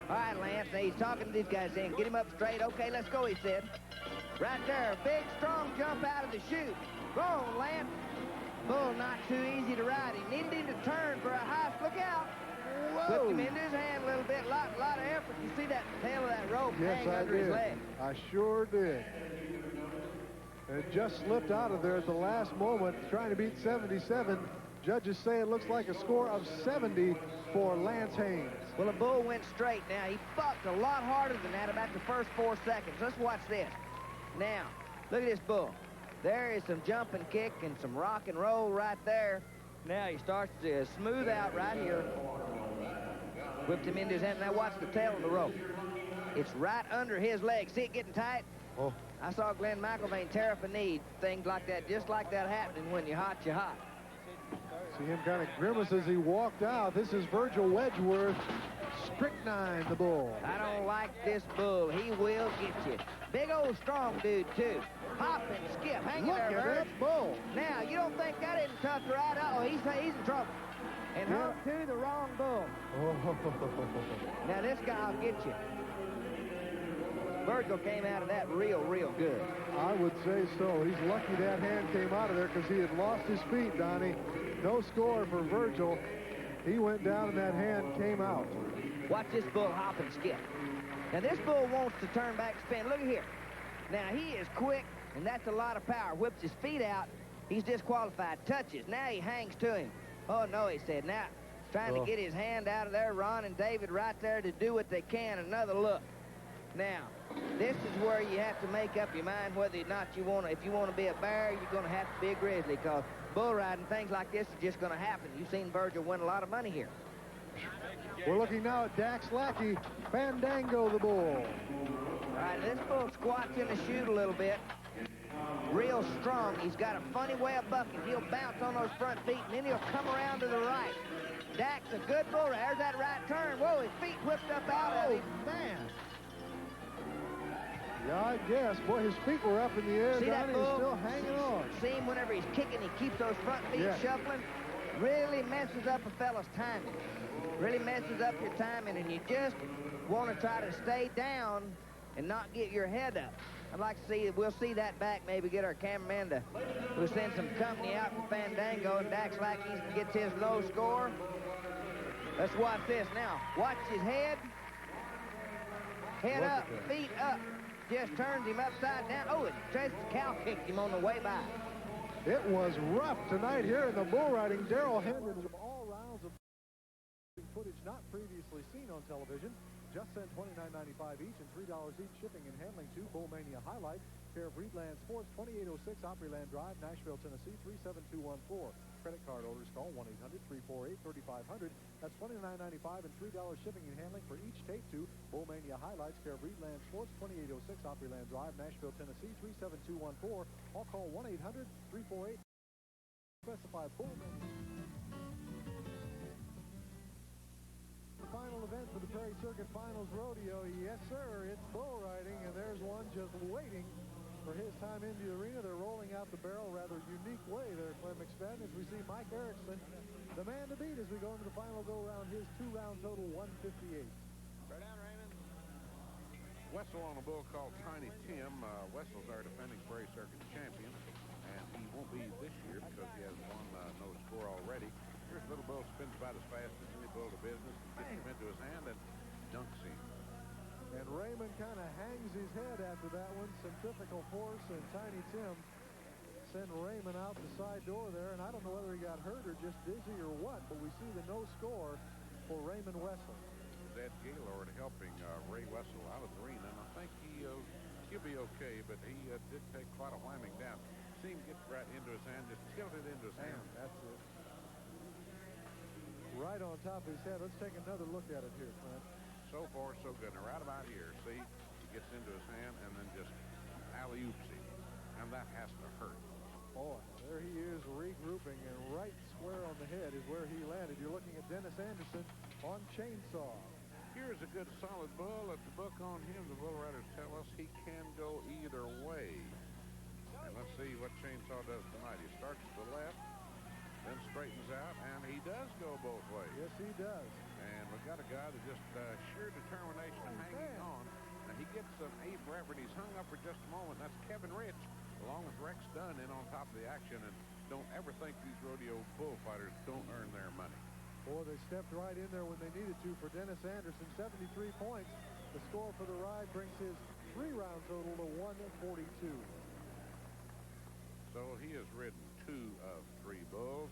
All right, Lance, now he's talking to these guys saying, get him up straight. Okay, let's go, he said. Right there, big, strong jump out of the chute. Go on, Lance. Bull not too easy to ride. He needed him to turn for a high. Look out. Whoa. Whipped him into his hand a little bit. Lot of effort. You see that tail of that rope hang under his leg? I sure did. It just slipped out of there at the last moment, trying to beat 77. Judges say it looks like a score of 70 for Lance Hayes. Well, the bull went straight. Now, he bucked a lot harder than that about the first 4 seconds. Let's watch this. Now, look at this bull. There is some jump and kick and some rock and roll right there. Now he starts to smooth out right here. Whipped him into his hand. Now watch the tail of the rope. It's right under his leg. See it getting tight? Oh. I saw Glenn McIlvain tear up a knee. Things like that, just like that happening when you're hot, you're hot. See him kind of grimace as he walked out. This is Virgil Wedgeworth. Strychnine, the bull. I don't like this bull. He will get you. Big old strong dude, too. Hop and skip. Hang in there, Look at that bull. Now, you don't think that isn't tough to ride? Uh-oh, he's in trouble. And hung to the wrong bull. Oh. Now, this guy will get you. Virgil came out of that real good. I would say so. He's lucky that hand came out of there because he had lost his feet, Donnie. No score for Virgil. He went down and that hand came out. Watch this bull hop and skip. Now, this bull wants to turn back and spin. Look here. Now, he is quick, and that's a lot of power. Whips his feet out. He's disqualified. Touches. Now he hangs to him. Oh, no, he said. Now, trying to get his hand out of there. Ron and David right there to do what they can. Another look. Now, this is where you have to make up your mind whether or not you want to. If you want to be a bear, you're going to have to be a grizzly, because bull riding, things like this are just going to happen. You've seen Virgil win a lot of money here. We're looking now at Dax Lackey, Fandango the bull. All right, this bull squats in the chute a little bit. Real strong. He's got a funny way of bucking. He'll bounce on those front feet, and then he'll come around to the right. Dax, a good bull. There's that right turn. Whoa, his feet whipped up out of him. Man. Yeah, I guess. Boy, his feet were up in the air. See that bull? He's still hanging on. See him whenever he's kicking, he keeps those front feet shuffling. Really messes up a fella's timing. Really messes up your timing, and you just want to try to stay down and not get your head up. I'd like to see, we'll see that back, maybe get our cameraman to, we'll send some company out for Fandango, and Dax Lackey gets his low score. Let's watch this now. Watch his head. Head up, feet up. Just turns him upside down. Oh, it just cow kicked him on the way by. It was rough tonight here in the bull riding. Darrell Hendricks of all rounds of footage not previously seen on television. Just send $29.95 each and $3 each shipping and handling to Bullmania Highlight, care of Reedland Sports, 2806 Opryland Drive, Nashville, Tennessee, 37214. Credit card orders, call 1-800-348-3500. That's $29.95 and $3 shipping and handling for each tape to Bullmania Highlights, care of Reedland Sports, 2806 Opryland Drive, Nashville, Tennessee, 37214. Or call 1-800-348. Specify Bullmania. Final event for the Prairie Circuit Finals Rodeo. Yes, sir, it's bull riding, and there's one just waiting for his time in the arena. They're rolling out the barrel rather unique way there, Clem McSpadden, as we see Mike Erickson, the man to beat as we go into the final go-round, his two-round total, 158. Right down, Raymond. Wessel on a bull called Tiny Tim. Wessel's our defending Prairie Circuit champion. and he won't be this year because he has one no score already. Here's Little Bull, spins about as fast as any bull to business, gets him into his hand and dunks him. And Raymond kind of hangs his head after that one. Centrifugal Force and Tiny Tim send Raymond out the side door there, and I don't know whether he got hurt or just dizzy or what, but we see the no score for Raymond Wessel. Ed Gaylord helping Ray Wessel out of the arena, and I think he'll be okay, but he did take quite a whamming down. See him get right into his hand, just tilted into his hand. That's it. Right on top of his head. Let's take another look at it here, Clint. So far, so good. Now, right about here, see, he gets into his hand and then just alley-oops him, and that has to hurt. Boy, there he is regrouping, and right square on the head is where he landed. You're looking at Dennis Anderson on Chainsaw. Here's a good solid bull. At the book on him, the bull riders tell us he can go either way. And let's see what Chainsaw does tonight. He starts to the left, then straightens out, and he does go both ways. Yes, he does. And we've got a guy that just sheer determination hanging on. And he gets an A for effort. He's hung up for just a moment. That's Kevin Rich, along with Rex Dunn, in on top of the action. And don't ever think these rodeo bullfighters don't earn their money. Boy, they stepped right in there when they needed to for Dennis Anderson. 73 points. The score for the ride brings his 3-round total to 142. So he has ridden 2 of 3 bulls.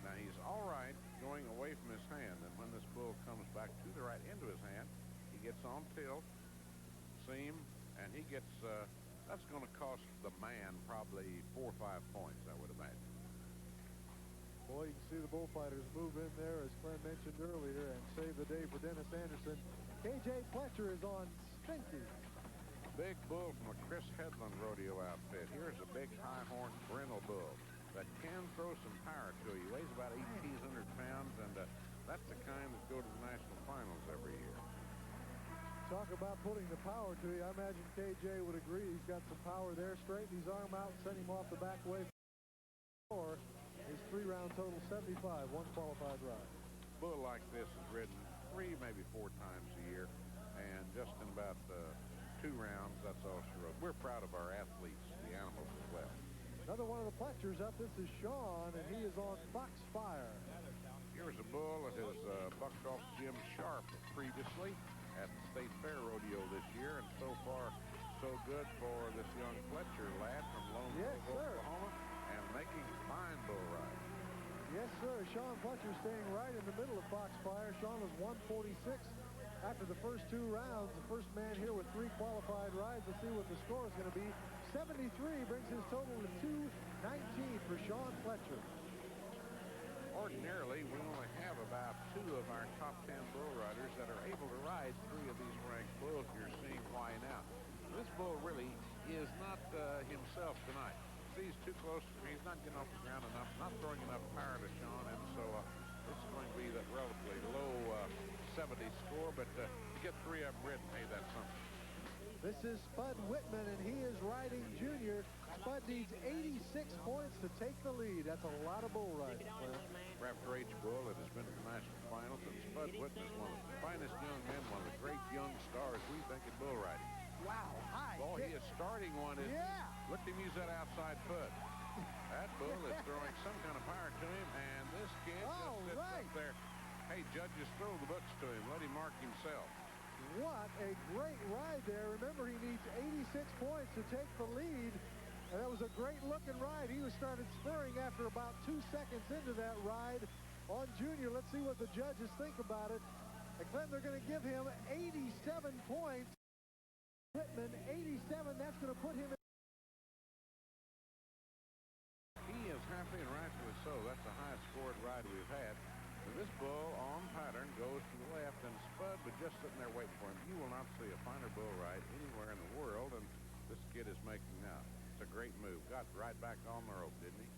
Now he's all right going away from his hand, and when this bull comes back to the right into his hand, he gets on tilt, seam, and he gets, that's going to cost the man probably 4 or 5 points, I would imagine. Boy, you can see the bullfighters move in there, as Glenn mentioned earlier, and save the day for Dennis Anderson. KJ Fletcher is on Stinky. Big bull from a Chris Headland rodeo outfit. Here's a big high-horned brindle bull that can throw some power to you. Weighs about 1,800 pounds, and that's the kind that go to the national finals every year. Talk about putting the power to you. I imagine KJ would agree. He's got some power there. Straighten his arm out, send him off the back way. His 3-round total 75, 1 qualified ride. Bull like this is ridden 3, maybe 4 times a year, and just in about 2 rounds, that's all she rode. We're proud of our athletes, the animals as well. Another one of the Fletchers up. This is Sean, and he is on Foxfire. Here's a bull that has bucked off Jim Sharp previously at the State Fair Rodeo this year, and so far, so good for this young Fletcher lad from Lone Grove, Oklahoma, and making fine bull rides. Yes, sir. Sean Fletcher staying right in the middle of Foxfire. Sean was 146 after the first 2 rounds. The first man here with 3 qualified rides. Let's see what the score is going to be. 73 brings his total to 219 for Sean Fletcher. Ordinarily, we only have about 2 of our top 10 bull riders that are able to ride 3 of these ranked bulls. You're seeing why now. This bull really is not himself tonight. He's too close. He's not getting off the ground enough, not throwing enough power to Sean, and so this is going to be that relatively low 70 score, but to get 3 of them ridden, hey, that's something. This is Spud Whitman, and he is riding junior. Spud needs 86 points to take the lead. That's a lot of bull riding. After H bull that has been to the national finals, and Spud Whitman is one of the finest young men, one of the great young stars we think in bull riding. Wow, high. Boy, he is starting one. Look at him use that outside foot. That bull is throwing some kind of power to him, and this kid just sits up there. Hey, judges, throw the books to him. Let him mark himself. What a great ride there. Remember, he needs 86 points to take the lead. And that was a great-looking ride. He was started spurring after about 2 seconds into that ride on junior. Let's see what the judges think about it. And Clinton, they're going to give him 87 points. Whitman, 87. That's going to put him in. He is happy, and rightfully so. That's the highest scored ride we've had. And this bull on pattern goes to the left, and Spud was just sitting there waiting for him. You will not see a finer bull ride anywhere in the world, and this kid is making now. It's a great move. Got right back on the rope, didn't he?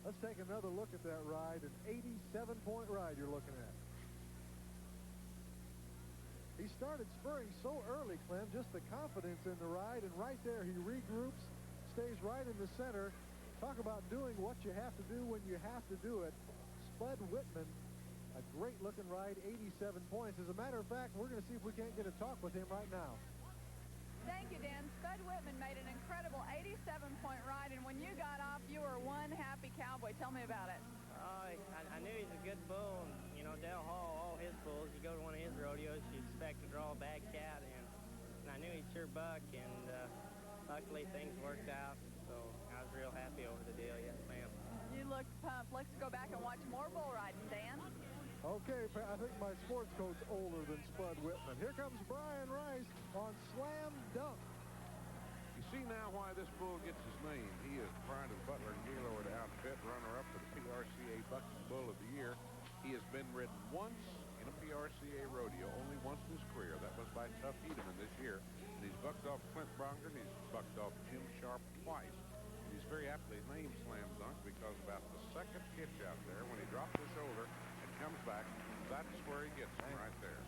Let's take another look at that ride. An 87-point ride you're looking at. He started spurring so early, Clem, just the confidence in the ride, and right there he regroups, stays right in the center. Talk about doing what you have to do when you have to do it. Spud Whitman, a great-looking ride, 87 points. As a matter of fact, we're going to see if we can't get a talk with him right now. Thank you, Dan. Spud Whitman made an incredible 87-point ride, and when you got off, cowboy. Tell me about it. I knew he's a good bull, and, you know, Dale Hall, all his bulls, you go to one of his rodeos, you expect to draw a bad cat, and I knew he'd sure buck, and luckily things worked out, so I was real happy over the deal. Yes, ma'am. You look pumped. Let's go back and watch more bull riding, Dan. Okay, I think my sports coat's older than Spud Whitman. Here comes Brian Rice on Slam Dunk. You see now why this bull gets his name. He is prior to the Butler and Gaylord outfit, runner-up for the PRCA Bucking Bull of the Year. He has been ridden once in a PRCA rodeo, only once in his career. That was by Tough Hedeman this year. And he's bucked off Clint Bronger, and he's bucked off Jim Sharp twice. He's very aptly named Slam Dunk because about the second hitch out there, when he drops the shoulder and comes back, that's where he gets him right there.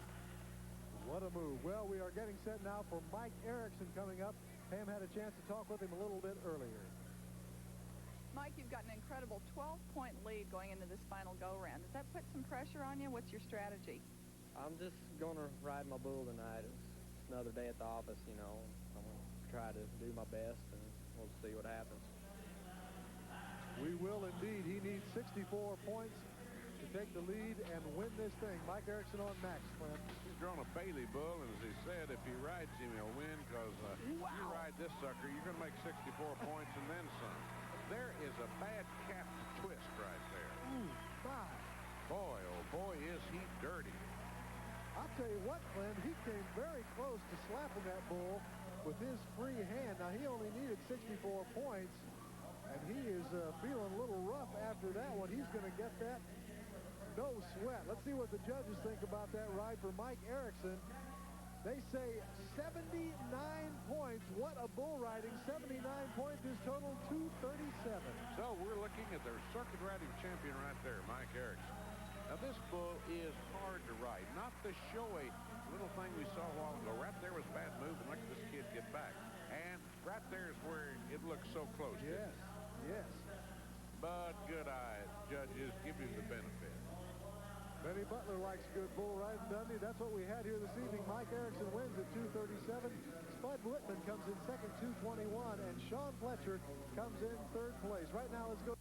What a move. Well, we are getting set now for Mike Erickson coming up. Pam had a chance to talk with him a little bit earlier. Mike, you've got an incredible 12-point lead going into this final go-round. Does that put some pressure on you? What's your strategy? I'm just going to ride my bull tonight. It's another day at the office, you know. I'm going to try to do my best, and we'll see what happens. We will indeed. He needs 64 points to take the lead and win this thing. Mike Erickson on Max, Clint. He's drawn a Bailey bull, and as he said, if he rides him, he'll win, because you ride this sucker, you're going to make 64 points and then some. There is a bad cap to twist right there. Ooh, my. Boy, oh boy, is he dirty. I'll tell you what, Clint, he came very close to slapping that bull with his free hand. Now, he only needed 64 points, and he is feeling a little rough after that one. He's going to get that. No sweat. Let's see what the judges think about that ride for Mike Erickson. They say 79 points. What a bull riding. 79 points. His total 237. So we're looking at their circuit riding champion right there, Mike Erickson. Now this bull is hard to ride. Not the showy little thing we saw a while ago. Right there was a bad move, and look at this kid get back. And right there is where it looks so close. Yes, yes. But good eye, judges, give him the benefit. Benny Butler likes good bull riding, doesn't he? That's what we had here this evening. Mike Erickson wins at 237. Spud Whitman comes in second, 221. And Sean Fletcher comes in third place. Right now, let's go.